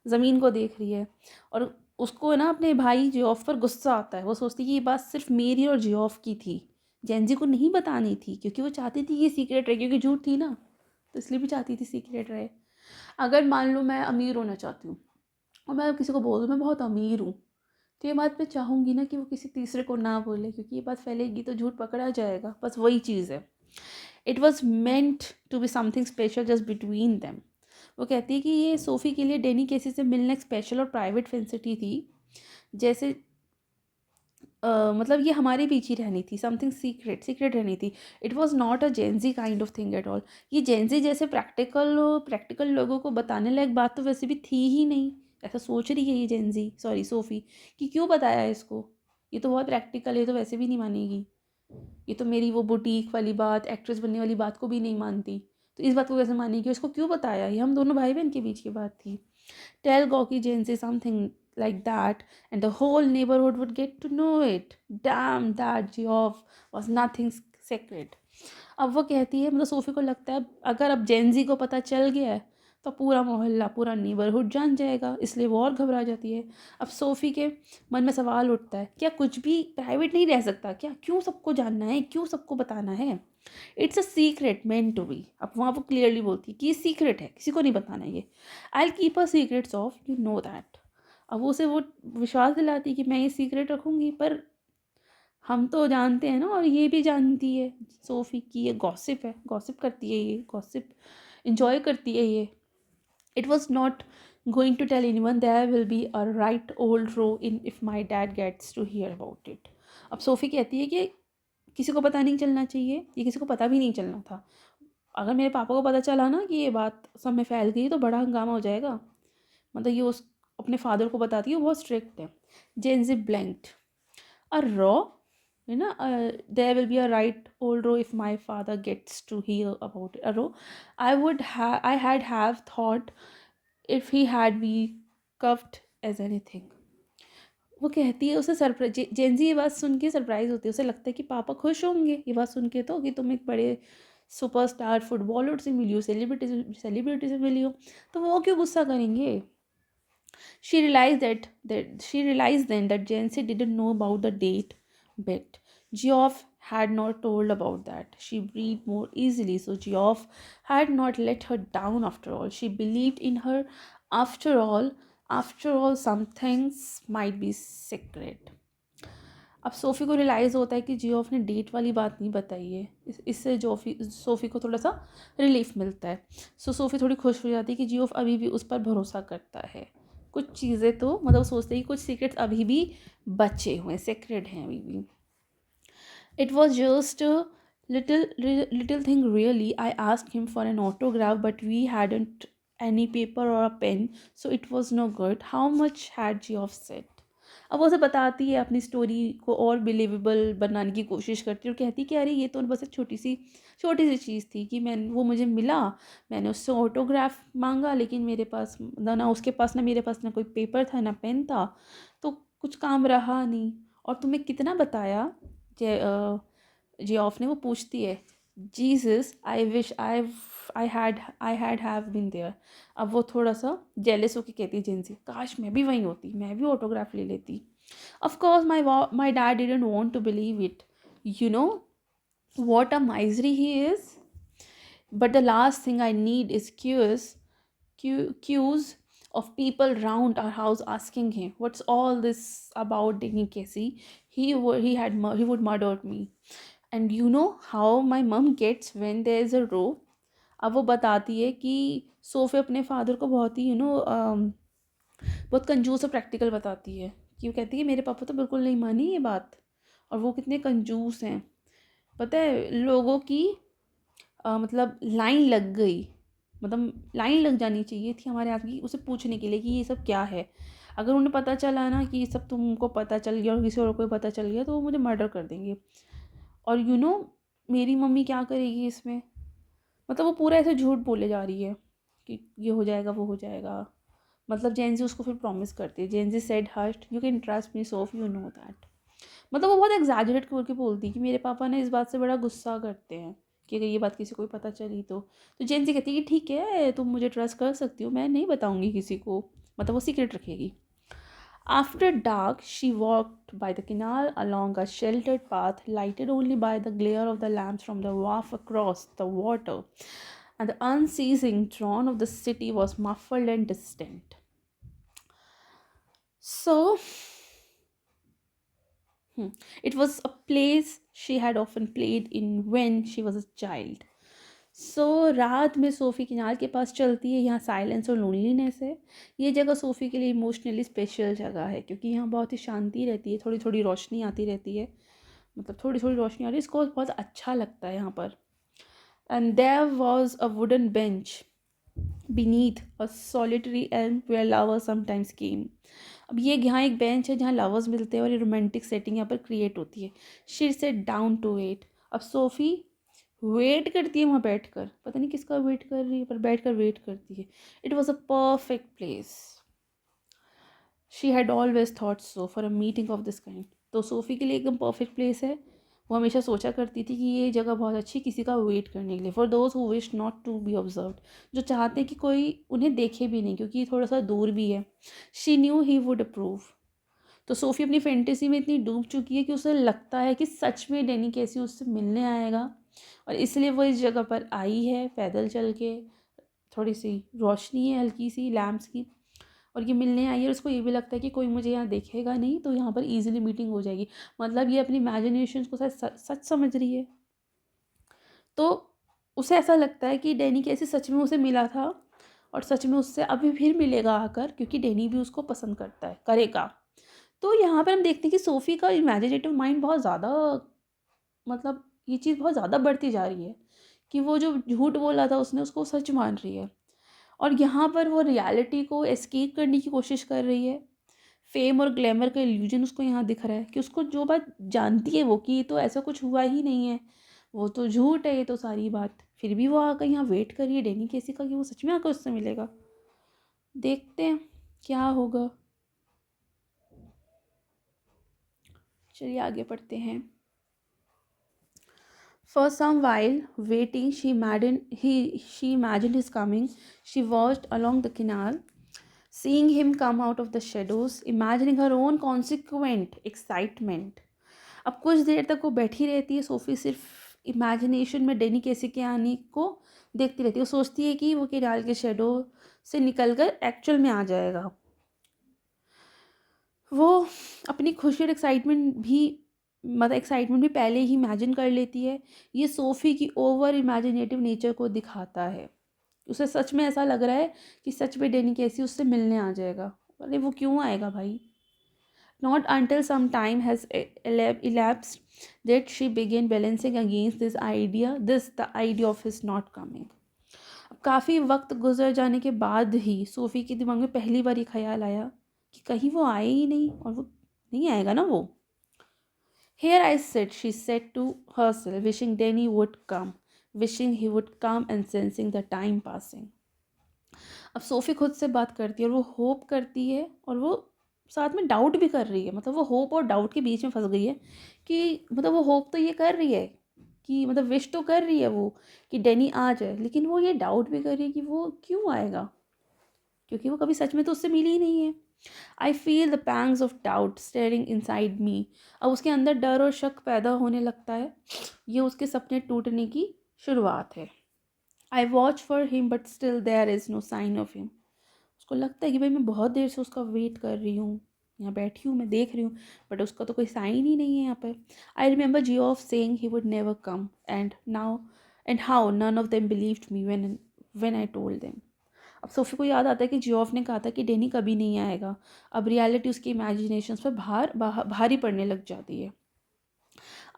ज़मीन को देख रही है। और उसको ना अपने भाई जियोफ पर गुस्सा आता है। वो सोचती है कि ये बात सिर्फ मेरी और जियोफ की थी, जेंजी को नहीं बतानी थी, क्योंकि वो चाहती थी ये सीक्रेट रहे, क्योंकि झूठ थी ना, तो इसलिए भी चाहती थी सीक्रेट रहे। अगर मान लो मैं अमीर होना चाहती हूँ और मैं किसी को बोल दूँ मैं बहुत अमीर हूँ, तो ये बात मैं चाहूँगी ना कि वो किसी तीसरे को ना बोले, क्योंकि ये बात फैलेगी तो झूठ पकड़ा जाएगा। बस वही चीज़ है। It was meant to be something special just between them. वो कहती है कि ये सोफ़ी के लिए डेनी केसी से मिलना एक स्पेशल और प्राइवेट फेंसिटी थी। जैसे मतलब ये हमारे बीच ही रहनी थी, समथिंग सीक्रेट सीक्रेट रहनी थी। It was not a Gen Z kind of thing at all. ये जेंजी जैसे प्रैक्टिकल लोगों को बताने लायक बात तो वैसे भी थी ही नहीं। ऐसा सोच रही है ये जेंजी, सॉरी सोफ़ी, कि क्यों बताया इसको, ये तो बहुत प्रैक्टिकल है, तो वैसे भी नहीं मानेगी। ये तो मेरी वो बुटीक वाली बात, एक्ट्रेस बनने वाली बात को भी नहीं मानती, तो इस बात को कैसे मानेगी? उसको क्यों बताया? ये हम दोनों भाई बहन के बीच की बात थी। Tell Goki Jane say something like that, and the whole neighborhood would get to know it. Damn, that Geoff was nothing sacred. अब वो कहती है, मतलब सोफ़ी को लगता है अगर अब जेंजी को पता चल गया है तो पूरा मोहल्ला पूरा नेबरहुड जान जाएगा, इसलिए वो और घबरा जाती है। अब सोफ़ी के मन में सवाल उठता है, क्या कुछ भी प्राइवेट नहीं रह सकता क्या? क्यों सबको जानना है, क्यों सबको बताना है? It's a secret meant to be. अब वहाँ वो क्लियरली बोलती है कि ये सीक्रेट है, किसी को नहीं बताना ये। I will keep a secrets of you know that. अब वो उसे वो विश्वास दिलाती है कि मैं ये सीक्रेट रखूँगी, पर हम तो जानते हैं ना, और ये भी जानती है सोफ़ी की ये गॉसिप है, गॉसिप करती है, ये गॉसिप इंजॉय करती है ये। It was not going to tell anyone, there will be a right old row in if my dad gets to hear about it. अब सोफ़ी कहती है कि किसी को पता नहीं चलना चाहिए, ये किसी को पता भी नहीं चलना था। अगर मेरे पापा को पता चला ना कि ये बात सब में फैल गई तो बड़ा हंगामा हो जाएगा। मतलब ये उस अपने फादर को बताती है, वो बहुत स्ट्रिक्ट है। जेन्जी ब्लैंक्ड अ रॉ, है ना, there will be a right old row if my father gets to hear about a row, I have thought if he had be cowed as anything. वो कहती है, उसे सरप्राइज, जेंजी ये बात सुन के surprise होती है, उसे लगता है कि पापा खुश होंगे ये बात सुन के, तो कि तुम एक बड़े सुपरस्टार फुटबॉलर से मिली हो, सेलिब्रिटी से मिली हो, तो वो क्यों गुस्सा करेंगे? She realized then that Jancy didn't know about the date bit. Geoff had not told about that. She breathed more easily, so Geoff had not let her down after all. She believed in her after all, some things might be secret. अब Sophie को realise होता है कि Geoff ने date वाली बात नहीं बताई है। इससे सोफ़ी को थोड़ा सा रिलीफ मिलता है। सो सोफ़ी थोड़ी खुश हो जाती है कि जियोफ अभी भी उस पर भरोसा करता है। कुछ चीज़ें तो मतलब सोचते हैं कि कुछ सीक्रेट्स अभी भी बचे हुए हैं, सीक्रेट हैं अभी भी। It was just little thing really. I asked him for an autograph, but we hadn't any paper or a pen, so it was no good. How much had Geoff said? अब वो उसे बताती है, अपनी story को और believable बनाने की कोशिश करती है और कहती है कि अरे ये तो बस एक छोटी सी चीज़ थी कि वो मुझे मिला, मैंने उससे ऑटोग्राफ मांगा, लेकिन मेरे पास ना उसके पास ना मेरे पास ना कोई पेपर था ना पेन था, तो कुछ काम रहा नहीं। और तुम्हें कितना बताया जियोफ ने, वो पूछती है, Jesus I wish I had have been there. अब वो थोड़ा सा जेलस होकर कहती है जेन से, काश मैं भी वहीं होती, मैं भी ऑटोग्राफ ले लेती। Of course my dad didn't want to believe it, you know what a misery he is. But the last thing I need is cues of people round our house asking him, "What's all this about Danny Casey? He would murder me." And you know how my mom gets when there is a row. अब वो बताती है कि सोफे अपने father को बहुत ही बहुत कंजूस और प्रैक्टिकल बताती है, कि वो कहती है मेरे पापा तो बिल्कुल नहीं मानी ये बात, और वो कितने कंजूस हैं। पता है लोगों की मतलब लाइन लग गई, मतलब लाइन लग जानी चाहिए थी हमारे यहाँ की उसे पूछने के लिए कि ये सब क्या है। अगर उन्हें पता चला ना कि ये सब तुमको पता चल गया और किसी और को पता चल गया तो वो मुझे मर्डर कर देंगे। और मेरी मम्मी क्या करेगी इसमें, मतलब वो पूरा ऐसे झूठ बोले जा रही है कि ये हो जाएगा वो हो जाएगा। मतलब जेनजी उसको फिर प्रॉमिस करती है, Jenny said Hurst you can trust me Soph you know that. मतलब वो बहुत एग्जैजरेट करके बोलती है कि मेरे पापा ने इस बात से बड़ा गुस्सा करते हैं कि अगर ये बात किसी को पता चली तो जेनसी कहती है कि ठीक है तुम मुझे ट्रस्ट कर सकती हो, मैं नहीं बताऊंगी किसी को, मतलब वो सीक्रेट रखेगी। After dark she walked by the किनार along a sheltered path lighted only by the glare of the lamps from the wharf across the water, and the unceasing drone of the city was muffled and distant. So it was a place she had often played in when she was a child. सो रात में SoFi किनार के पास चलती है, यहाँ silence और loneliness है। ये जगह सोफ़ी के लिए इमोशनली स्पेशल जगह है क्योंकि यहाँ बहुत ही शांति रहती है, थोड़ी थोड़ी रोशनी आती रहती है, मतलब थोड़ी थोड़ी रोशनी आ रही है, इसको बहुत अच्छा लगता है यहाँ पर। And there was a wooden bench beneath a solitary elm where lovers sometimes came. अब ये यहाँ एक बेंच है जहाँ लवर्स मिलते हैं और ये रोमांटिक सेटिंग यहाँ पर क्रिएट होती है। She sat down to wait. अब सोफ़ी वेट करती है वहाँ बैठकर, पता नहीं किसका वेट कर रही है पर बैठकर वेट करती है। It was a perfect place, she had always thought so for a meeting of this kind. तो सोफ़ी के लिए एकदम परफेक्ट प्लेस है, वो हमेशा सोचा करती थी कि ये जगह बहुत अच्छी किसी का वेट करने के लिए। For those who wish not to be observed, जो चाहते हैं कि कोई उन्हें देखे भी नहीं क्योंकि ये थोड़ा सा दूर भी है। She knew he would approve. तो सोफ़ी अपनी फैंटेसी में इतनी डूब चुकी है कि उसे लगता है कि सच में डैनी कैसी उससे मिलने आएगा, और इसलिए वो इस जगह पर आई है पैदल चल के। थोड़ी सी रोशनी है हल्की सी लैम्प्स की, और ये मिलने आई है और उसको ये भी लगता है कि कोई मुझे यहाँ देखेगा नहीं तो यहाँ पर ईजिली मीटिंग हो जाएगी। मतलब ये अपनी इमेजिनेशन को सच समझ रही है। तो उसे ऐसा लगता है कि डैनी कैसे सच में उसे मिला था और सच में उससे अभी फिर मिलेगा आकर, क्योंकि डैनी भी उसको पसंद करता है, करेगा। तो यहाँ पर हम देखते हैं कि सोफ़ी का इमेजिनेटिव माइंड बहुत ज़्यादा, मतलब ये चीज़ बहुत ज़्यादा बढ़ती जा रही है कि वो जो झूठ बोला था उसने उसको सच मान रही है, और यहाँ पर वो रियलिटी को एस्केप करने की कोशिश कर रही है। फेम और ग्लैमर का इल्यूजन उसको यहाँ दिख रहा है कि उसको जो बात जानती है वो कि ये तो ऐसा कुछ हुआ ही नहीं है, वो तो झूठ है ये तो सारी बात, फिर भी वो आकर यहाँ वेट कर रही है डैनी केसी का कि वो सच में आकर उससे मिलेगा। देखते हैं क्या होगा। चलिए आगे पढ़ते हैं। For some while waiting, she imagined his coming. She watched along the canal, seeing him come out of the shadows, imagining her own consequent excitement. अब कुछ देर तक वो बैठी रहती है सोफ़ी, सिर्फ इमेजिनेशन में डैनी कैसे के आने को देखती रहती है। वो सोचती है कि वो केनाल के शेडो से निकलकर एक्चुअल में आ जाएगा। वो अपनी खुशी और एक्साइटमेंट भी पहले ही इमेजिन कर लेती है। ये सोफ़ी की ओवर इमेजिनेटिव नेचर को दिखाता है। उसे सच में ऐसा लग रहा है कि सच में डैनी कैसी उससे मिलने आ जाएगा। अरे वो क्यों आएगा भाई। Not until some time has elapsed that she began balancing against the idea of his not coming. अब काफ़ी वक्त गुजर जाने के बाद ही सोफ़ी के दिमाग में पहली बार ये ख्याल आया कि कहीं वो आए ही नहीं, और वो नहीं आएगा ना वो। Here I sit, she said to herself, wishing Danny would come, wishing he would come and sensing the time passing. अब सोफ़ी खुद से बात करती है और वो होप करती है और वो साथ में डाउट भी कर रही है, मतलब वो होप और डाउट के बीच में फंस गई है कि मतलब वो होप तो ये कर रही है कि मतलब विश तो कर रही है वो कि डैनी आ जाए, लेकिन वो ये डाउट भी कर रही है कि वो क्यों आएगा, क्योंकि वो कभी सच में तो उससे मिली ही नहीं है। I feel the pangs of doubt steering inside me. अब उसके अंदर डर और शक पैदा होने लगता है। ये उसके सपने टूटने की शुरुआत है। I watch for him but still there is no sign of him. उसको लगता है कि भाई मैं बहुत देर से उसका वेट कर रही हूँ, यहाँ बैठी हूँ, मैं देख रही हूँ, बट उसका तो कोई साइन ही नहीं है यहाँ पर। I remember Geoff saying he would never come and how none of them believed me when I told them. अब सोफी को याद आता है कि जियोफ ने कहा था कि डेनी कभी नहीं आएगा। अब रियलिटी उसकी इमेजिनेशंस पर भारी पड़ने लग जाती है।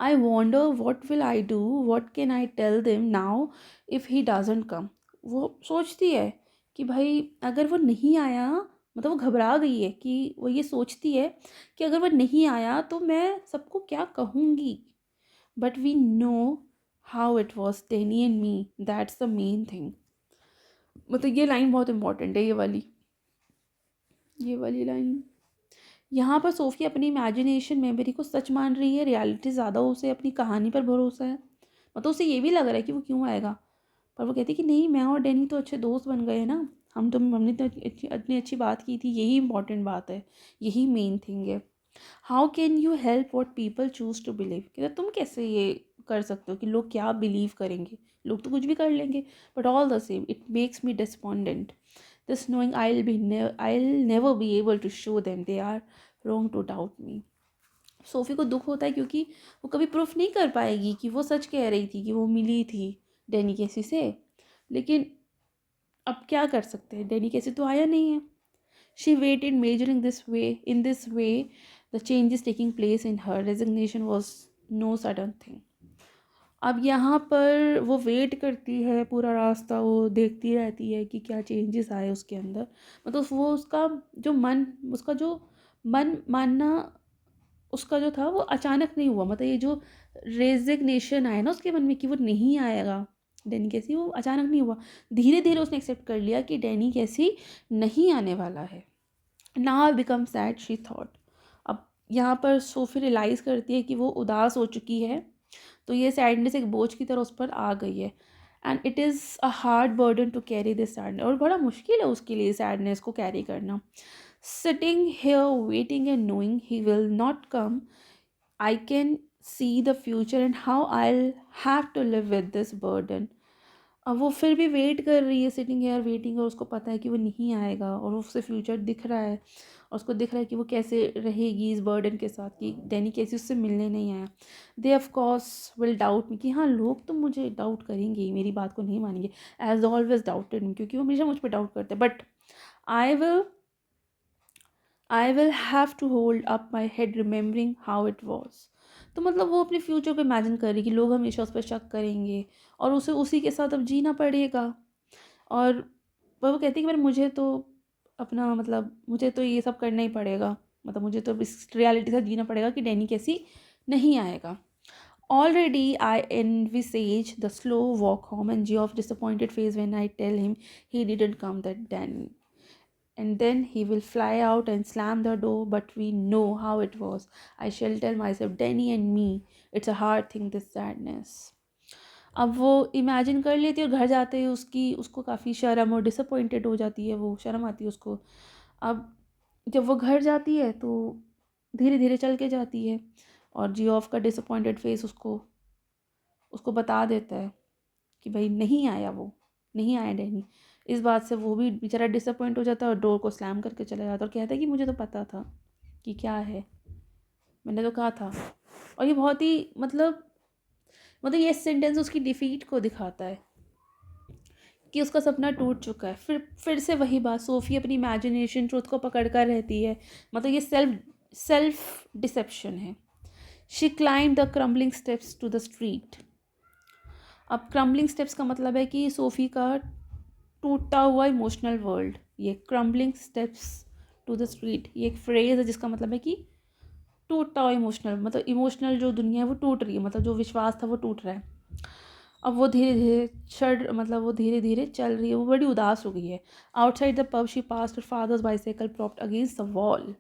I wonder what will I do, what can I tell them now if he doesn't come. वो सोचती है कि भाई अगर वो नहीं आया, मतलब वो घबरा गई है कि वो ये सोचती है कि अगर वो नहीं आया तो मैं सबको क्या कहूँगी। But we know how it was Danny and me, that's the main thing. मतलब ये लाइन बहुत इंपॉर्टेंट है, ये वाली लाइन। यहाँ पर सोफ़ी अपनी इमेजिनेशन मेमोरी को सच मान रही है, रियलिटी ज़्यादा उसे अपनी कहानी पर भरोसा है। मतलब उसे ये भी लग रहा है कि वो क्यों आएगा, पर वो कहती है कि नहीं, मैं और डैनी तो अच्छे दोस्त बन गए हैं ना, हमने तो इतनी अच्छी बात की थी, यही इंपॉर्टेंट बात है, यही मेन थिंग है। How can you help what people choose to believe, कहते तुम कैसे ये कर सकते हो कि लोग क्या बिलीव करेंगे, लोग तो कुछ भी कर लेंगे, but all the same it makes me despondent, this knowing I'll never be able to show them they are wrong to doubt me। SoFi को दुख होता है क्योंकि वो कभी प्रूफ नहीं कर पाएगी कि वो सच कह रही थी कि वो मिली थी डैनी केसी से। लेकिन अब क्या कर सकते हैं, डैनी केसी तो आया नहीं है। She waited measuring this way the changes taking place in her resignation was no sudden thing. अब यहाँ पर वो वेट करती है, पूरा रास्ता वो देखती रहती है कि क्या चेंजेस आए उसके अंदर। मतलब वो उसका जो मन मानना उसका जो था वो अचानक नहीं हुआ। मतलब ये जो रेजिग्नेशन आया ना उसके मन में कि वो नहीं आएगा डैनी कैसी, वो अचानक नहीं हुआ। धीरे धीरे उसने एक्सेप्ट कर लिया कि डैनी कैसी नहीं आने वाला है। Now become sad she thought. अब यहाँ पर सोफी रियलाइज़ करती है कि वो उदास हो चुकी है, तो ये सैडनेस एक बोझ की तरह उस पर आ गई है। And it is a hard burden to carry this sadness, और बड़ा मुश्किल है उसके लिए सैडनेस को कैरी करना। Sitting here waiting and knowing he will not come, I can see the future and how I have to live with this burden. अब वो फिर भी वेट कर रही है, सिटिंग हेयर वेटिंग, और उसको पता है कि वो नहीं आएगा, और उससे फ्यूचर दिख रहा है, और उसको दिख रहा है कि वो कैसे रहेगी इस बर्डन के साथ कि डैनी कैसे उससे मिलने नहीं आया। दे ऑफ कोर्स विल डाउट मी, कि हाँ लोग तो मुझे डाउट करेंगे ही, मेरी बात को नहीं मानेंगे, एज ऑलवेज डाउटेड मी, क्योंकि वो हमेशा मुझ पर डाउट करते हैं। But I will I will have to hold up my head remembering how it was. तो मतलब वो अपने फ्यूचर को इमेजिन कर रही कि लोग हमेशा उस पर शक करेंगे, और उसे उसी के साथ अब जीना पड़ेगा। और वो कहती है कि पर मुझे तो अपना मतलब मुझे तो ये सब करना ही पड़ेगा, मतलब मुझे तो इस रियलिटी से जीना पड़ेगा कि डैनी कैसी नहीं आएगा। Already I envisage the slow walk home and Geoff disappointed face when I tell him he didn't come that Danny. And then he will fly out and slam the door, but we know how it was. I shall tell myself, Danny and me, it's a hard thing, this sadness. अब वो imagine कर लेती है, और घर जाते ही उसको काफ़ी शर्म और डिसअपॉइंटेड हो जाती है, वो शर्म आती है उसको। अब जब वो घर जाती है तो धीरे धीरे चल के जाती है, और जियोफ का डिसअपॉइंटेड फेस उसको उसको बता देता है कि भाई नहीं आया, वो नहीं आया डैनी। इस बात से वो भी बेचारा डिसअपॉइंट हो जाता है, और डोर को स्लैम करके चला जाता है, और कहता है कि मुझे तो पता था कि क्या है, मैंने तो कहा था। और ये बहुत ही मतलब ये सेंटेंस उसकी डिफीट को दिखाता है कि उसका सपना टूट चुका है। फिर से वही बात, सोफ़ी अपनी इमेजिनेशन ट्रूथ को पकड़ कर रहती है। मतलब ये सेल्फ डिसेप्शन है। She climb the crumbling steps to the street. अब क्रम्बलिंग स्टेप्स का मतलब है कि सोफ़ी का टूटा हुआ इमोशनल वर्ल्ड। ये crumbling steps to the street, ये एक फ्रेज़ है जिसका मतलब है कि टूटा हुआ इमोशनल, मतलब इमोशनल जो दुनिया है वो टूट रही है, मतलब जो विश्वास था वो टूट रहा है। अब वो धीरे धीरे वो धीरे धीरे चल रही है, वो बड़ी उदास हो गई है। Outside the pub she passed her father's bicycle propped against the wall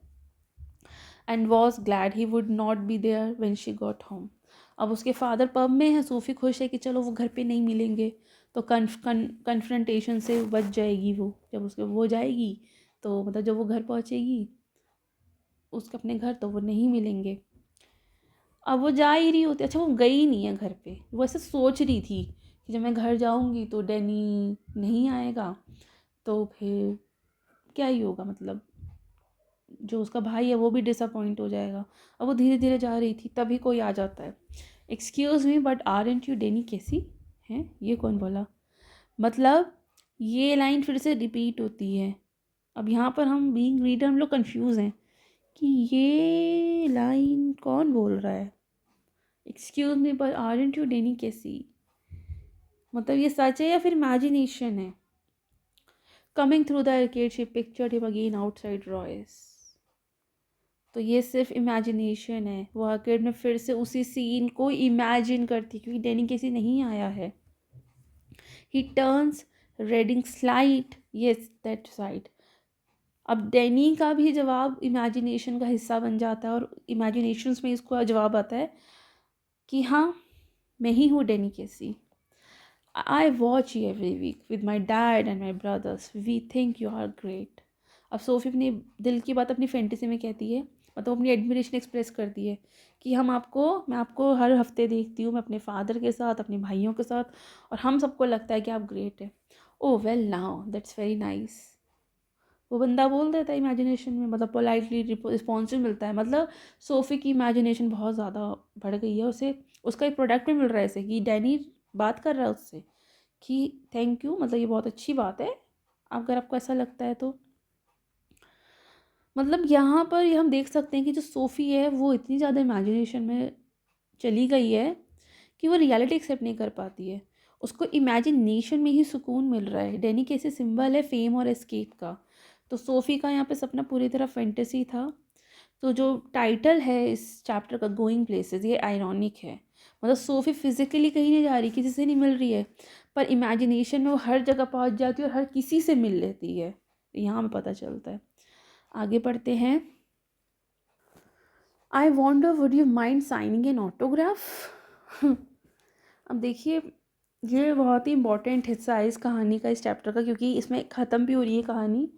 and was glad he would not be there when she got home. अब उसके फादर पब में है, सोफ़ी खुश है कि चलो वो घर पे नहीं मिलेंगे, तो कन्फ्रंटेशन से बच जाएगी वो। जब उसके वो जाएगी तो मतलब जब वो घर पहुंचेगी उसके अपने घर, तो वो नहीं मिलेंगे। अब वो जा ही रही होती, अच्छा वो गई नहीं है घर पे, वो ऐसे सोच रही थी कि जब मैं घर जाऊंगी तो डैनी नहीं आएगा, तो फिर क्या ही होगा, मतलब जो उसका भाई है वो भी डिसअपॉइंट हो जाएगा। अब वो धीरे धीरे जा रही थी, तभी कोई आ जाता है, excuse me but aren't you Danny Casey हैं, ये कौन बोला। मतलब ये लाइन फिर से रिपीट होती है। अब यहाँ पर हम बीइंग रीडर हम लोग कंफ्यूज हैं कि ये लाइन कौन बोल रहा है, excuse me but aren't you Danny Casey, मतलब ये सच है या फिर इमेजिनेशन है। Coming through the arcade she pictured him again outside Royce, तो ये सिर्फ इमेजिनेशन है, वो आर्केड में फिर से उसी सीन को इमेजिन करती क्योंकि डेनी कैसी नहीं आया है। He turns reddening slightly, yes that side. अब डैनी का भी जवाब इमेजिनेशन का हिस्सा बन जाता है और इमेजिनेशंस में इसको जवाब आता है कि हाँ मैं ही हूँ Danny Casey. I watch you every week with my dad and my brothers, we think you are great. अब सोफी अपनी दिल की बात अपनी फैंटेसी में कहती है, मतलब अपनी एडमिरेशन एक्सप्रेस करती है कि मैं आपको हर हफ्ते देखती हूँ, मैं अपने फादर के साथ, अपने भाइयों के साथ, और हम सबको लगता है कि आप ग्रेट है। ओह well now that's very nice, वो बंदा बोल देता है इमेजिनेशन में, मतलब पोलाइटली रिस्पॉन्सिव मिलता है। मतलब सोफ़ी की इमेजिनेशन बहुत ज़्यादा बढ़ गई है, उसे उसका एक प्रोडक्ट भी मिल रहा है ऐसे कि डैनी बात कर रहा है उससे कि थैंक यू, मतलब ये बहुत अच्छी बात है अगर आपको ऐसा लगता है तो। मतलब यहाँ पर ये हम देख सकते हैं कि जो सोफ़ी है वो इतनी ज़्यादा इमेजिनेशन में चली गई है कि वो रियलिटी एक्सेप्ट नहीं कर पाती है, उसको इमेजिनेशन में ही सुकून मिल रहा है। डैनी कैसे सिंबल है फेम और एस्केप का, तो सोफ़ी का यहाँ पे सपना पूरी तरह फैंटेसी था। तो जो टाइटल है इस चैप्टर का गोइंग प्लेसेस, ये आयरॉनिक है, मतलब सोफ़ी फिजिकली कहीं नहीं जा रही, किसी से नहीं मिल रही है, पर इमेजिनेशन में वो हर जगह पहुंच जाती है और हर किसी से मिल लेती है, यहाँ में पता चलता है। आगे पढ़ते हैं। I wonder would you mind signing an autograph. अब देखिए ये बहुत ही इंपॉर्टेंट हिस्सा है इस कहानी का, इस चैप्टर का, क्योंकि इसमें ख़त्म भी हो रही है कहानी।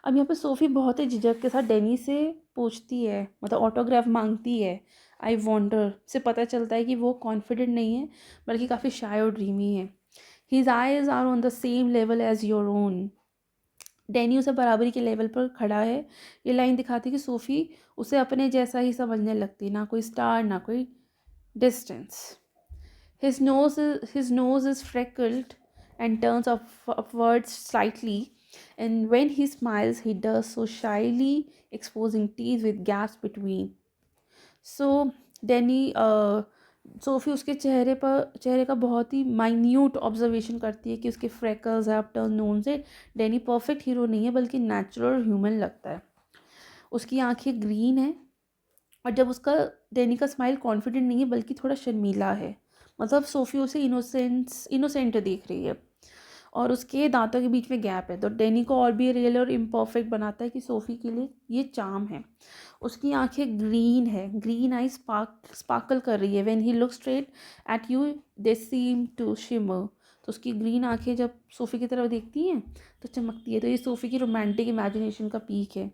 अब यहाँ पे सोफ़ी बहुत ही झिझक के साथ डैनी से पूछती है, मतलब ऑटोग्राफ मांगती है। आई वॉन्डर से पता चलता है कि वो कॉन्फिडेंट नहीं है बल्कि काफ़ी शाय और ड्रीमी है। His eyes are on the same level as your own, Danny उसे बराबरी के लेवल पर खड़ा है। ये लाइन दिखाती है कि सोफ़ी उसे अपने जैसा ही समझने लगती, ना कोई स्टार ना कोई distance. His nose is freckled and turns upwards slightly, and when he smiles, he does so shyly, exposing teeth with gaps between. So, Danny SoFi उसके चेहरे का बहुत ही माइन्यूट ऑब्जर्वेशन करती है कि उसके फ्रेकल्स है, अपटर्न नोन से डैनी परफेक्ट हीरो नहीं है बल्कि नेचुरल ह्यूमन लगता है। उसकी आंखें ग्रीन है और जब उसका डैनी का स्माइल कॉन्फिडेंट नहीं है बल्कि थोड़ा शर्मीला है, मतलब सोफ़ी उसे इनोसेंट देख रही है, और उसके दांतों के बीच में गैप है, तो डैनी को और भी रियल और इम्परफेक्ट बनाता है कि सोफ़ी के लिए ये चार्म है। उसकी आंखें ग्रीन है, ग्रीन आई स्पार्कल कर रही है, when he look straight at you they seem to shimmer, तो उसकी ग्रीन आंखें जब सोफ़ी की तरफ देखती हैं तो चमकती है, तो ये सोफ़ी की रोमांटिक इमेजिनेशन का पीक है।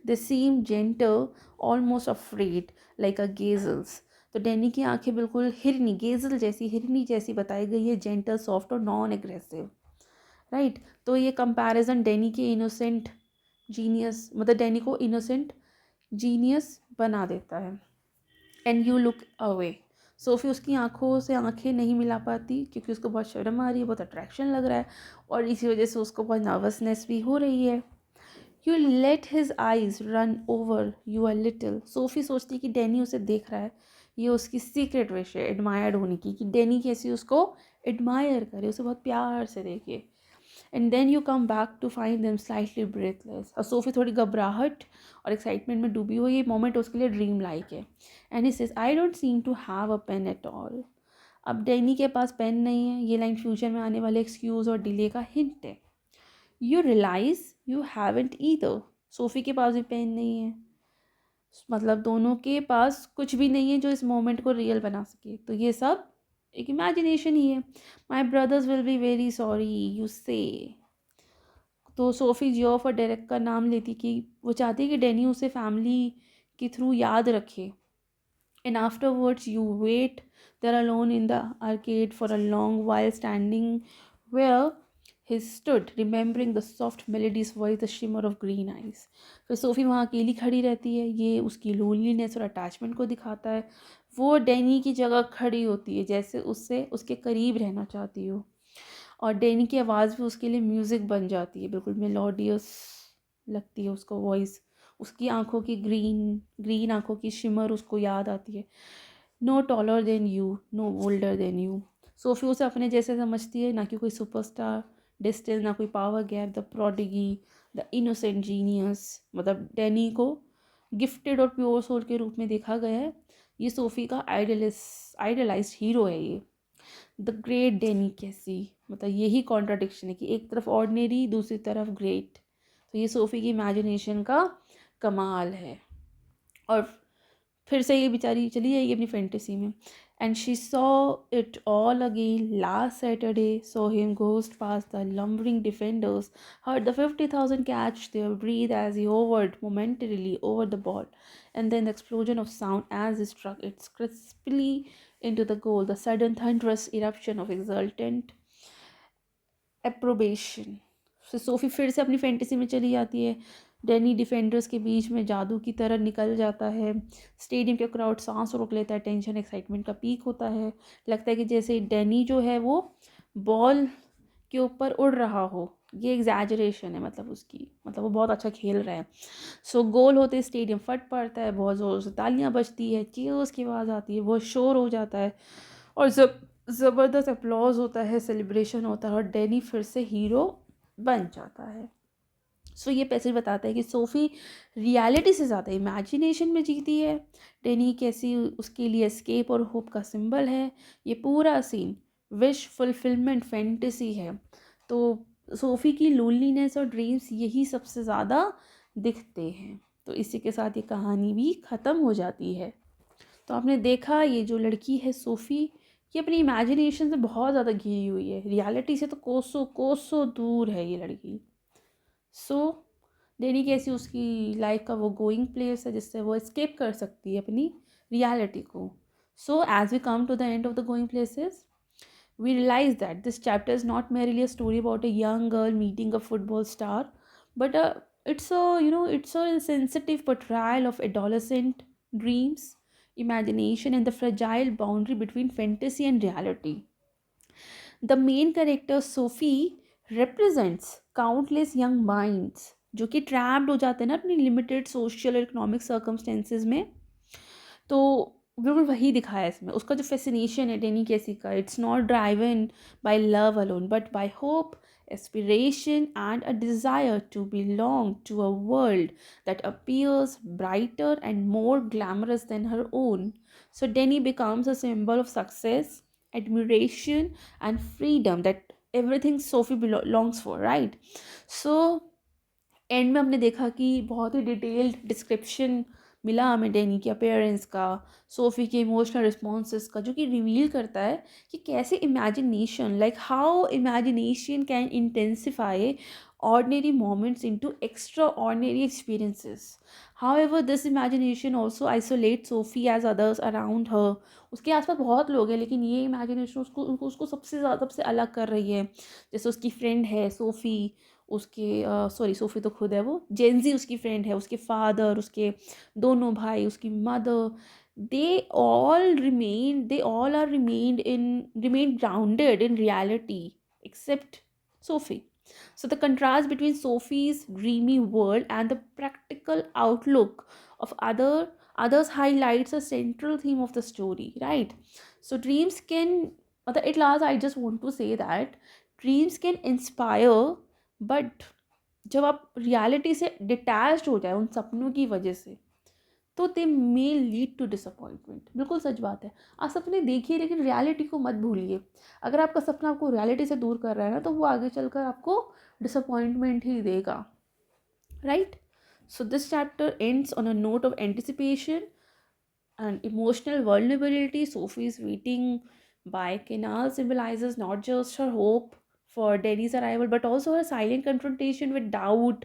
They seem gentle almost afraid like a gazelles, तो डैनी की आंखें बिल्कुल हिरनी गेजल जैसी, हिरनी जैसी बताई गई है, जेंटल सॉफ्ट और नॉन एग्रेसिव, राइट। तो ये कंपैरिजन डैनी के इनोसेंट जीनियस, मतलब डैनी को इनोसेंट जीनियस बना देता है। And you look away, SoFi उसकी आंखों से आंखें नहीं मिला पाती क्योंकि उसको बहुत शर्म आ रही है, बहुत अट्रैक्शन लग रहा है, और इसी वजह से उसको बहुत नर्वसनेस भी हो रही है। You let his eyes run over you a little, SoFi सोचती है कि डैनी उसे देख रहा है, ये उसकी सीक्रेट विश है एडमायर्ड होने की, कि डैनी कैसे उसको एडमायर करे, उसे बहुत प्यार से देखे। And then you come back to find them slightly breathless, और सोफ़ी थोड़ी घबराहट और एक्साइटमेंट में डूबी हुई, ये मोमेंट उसके लिए ड्रीम लाइक है। And he says I don't seem to have a pen at all, अब डैनी के पास पेन नहीं है, ये लाइन फ्यूचर में आने वाले एक्सक्यूज़ और डिले का हिंट है। You realise you haven't either, Sophie के पास भी पेन नहीं है, मतलब दोनों के पास कुछ भी नहीं है जो इस मोमेंट को रियल बना सके, तो ये सब एक इमेजिनेशन ही है। My brothers will be very sorry you say. तो सोफ़ी जियोफ और डेरेक का नाम लेती कि वो चाहती है कि डैनी उसे फैमिली के थ्रू याद रखे। And afterwards, you wait there alone in the arcade for a long while, standing where he stood, remembering the soft melodious voice, the shimmer of green eyes. फिर सोफ़ी वहाँ अकेली खड़ी रहती है, ये उसकी लोनलीनेस और अटैचमेंट को दिखाता है। वो डैनी की जगह खड़ी होती है, जैसे उससे उसके करीब रहना चाहती हो, और डैनी की आवाज़ भी उसके लिए म्यूज़िक बन जाती है, बिल्कुल मेलोडियस लगती है उसको वॉइस। उसकी आंखों की ग्रीन ग्रीन आंखों की शिमर उसको याद आती है। No taller than you, no older than you. Sophie उसे अपने जैसे समझती है, ना कि कोई सुपरस्टार डिस्टिल, ना कोई power gap, the prodigy, the innocent genius. मतलब डैनी को गिफ्टेड और प्योर सोल के रूप में देखा गया है। ये सोफ़ी का आइडलाइज्ड हीरो है ये, द ग्रेट डैनी कैसी। मतलब यही कॉन्ट्राडिक्शन है कि एक तरफ ऑर्डिनरी, दूसरी तरफ ग्रेट। तो ये सोफ़ी की इमेजिनेशन का कमाल है। और फिर से ये बेचारी चली जाएगी अपनी फैंटेसी में। And she saw it all again last Saturday, saw him ghost pass the lumbering defenders, heard the 50,000 catch their breath as he hovered momentarily over the ball, and then the explosion of sound as he struck it crisply into the goal, the sudden thunderous eruption of exultant approbation. फिर SoFi फिर से अपनी fantasy में चली जाती है। Danny defenders के बीच में जादू की तरह निकल जाता है। स्टेडियम के क्राउड सांस रोक लेता है, टेंशन एक्साइटमेंट का पीक होता है। लगता है कि जैसे डैनी जो है वो बॉल के ऊपर उड़ रहा हो। ये एग्जैजरेशन है, मतलब उसकी, मतलब वो बहुत अच्छा खेल रहा है। सो गोल होते स्टेडियम फट पड़ता है, बहुत ज़ोर से तालियां बजती है, चीयर्स की आवाज़ आती है, बहुत शोर हो जाता है, और ज़बरदस्त अपलॉज होता है, सेलिब्रेशन होता है, और डैनी फिर से हीरो बन जाता है। सो ये पैसेज बताता है कि सोफ़ी रियलिटी से ज़्यादा इमेजिनेशन में जीती है। डैनी कैसी उसके लिए एस्केप और होप का सिंबल है। ये पूरा सीन विश फुलफिलमेंट फैंटेसी है। तो सोफ़ी की लोनलीनेस और ड्रीम्स यही सबसे ज़्यादा दिखते हैं। तो इसी के साथ ये कहानी भी ख़त्म हो जाती है। तो आपने देखा ये जो लड़की है सोफ़ी, ये अपनी इमेजिनेशन से बहुत ज़्यादा घिरी हुई है, रियलिटी से तो कोसों कोसों दूर है ये लड़की। सो डेनी कैसी उसकी लाइफ का वो गोइंग प्लेस है जिससे वो एस्केप कर सकती है अपनी रियलिटी को। So as we come to the end of the going places, we realize that this chapter is not merely a story about a young girl meeting a football star, but it's a sensitive portrayal of adolescent dreams, imagination, and the fragile boundary between fantasy and reality. The main character Sophie represents countless young minds जो कि trapped हो जाते हैं ना अपनी limited social और economic circumstances में। तो बिल्कुल वही दिखाया है इसमें। उसका जो फैसिनेशन है डेनी कैसी का, it's not driven by love alone but by hope, aspiration, and a desire to belong to a world that appears brighter and more glamorous than her own. So Denny becomes a symbol of success, admiration, and freedom, that everything Sophie belongs for, right? So and में हमने देखा कि बहुत ही detailed description मिला हमें Danny के appearance का, SoFi के इमोशनल रिस्पॉन्सेस का, जो कि रिवील करता है कि कैसे imagination, like how imagination can intensify ordinary moments into extraordinary experiences. However, this imagination also isolates Sophie as others around her. उसके आसपास बहुत लोग हैं, लेकिन ये इमेजिनेशन उसको सबसे अलग कर रही है। जैसे उसकी फ्रेंड है सोफ़ी, उसके सॉरी सोफ़ी तो खुद है, वो जेंजी उसकी फ्रेंड है, उसके फादर, उसके दोनों भाई, उसकी mother, they all are remain grounded in reality except Sophie. So the contrast between Sophie's dreamy world and the practical outlook of others highlights a central theme of the story, right? So dreams can, at last I just want to say that dreams can inspire, but जब आप reality से detached हो जाए उन सपनों की वजह से, तो दे मे लीड टू डिसअपॉइंटमेंट। बिल्कुल सच बात है। आप सपने देखिए लेकिन रियलिटी को मत भूलिए। अगर आपका सपना आपको रियलिटी से दूर कर रहा है ना, तो वो आगे चलकर आपको डिसअपॉइंटमेंट ही देगा, right? So this chapter ends on a note of anticipation and emotional vulnerability. Sophie's waiting by canal symbolizes not just her hope for Danny's arrival, but also her silent confrontation with doubt,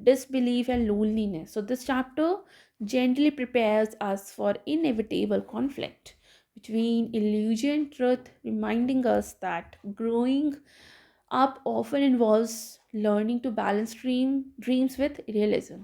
disbelief, and loneliness. So, this chapter gently prepares us for inevitable conflict between illusion and truth, reminding us that growing up often involves learning to balance dreams with realism.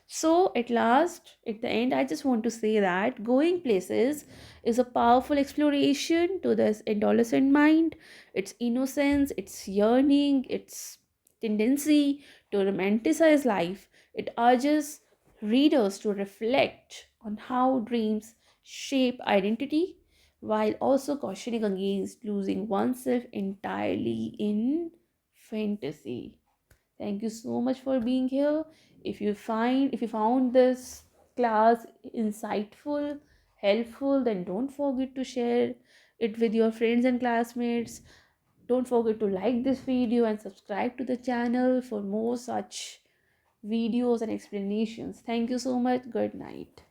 So, at last, at the end, I just want to say that Going Places is a powerful exploration to this adolescent mind, its innocence, its yearning, its tendency to romanticize life. It urges readers to reflect on how dreams shape identity while also cautioning against losing oneself entirely in fantasy. Thank you so much for being here. If you found this class insightful, helpful, then don't forget to share it with your friends and classmates. Don't forget to like this video and subscribe to the channel for more such videos and explanations. Thank you so much. Good night.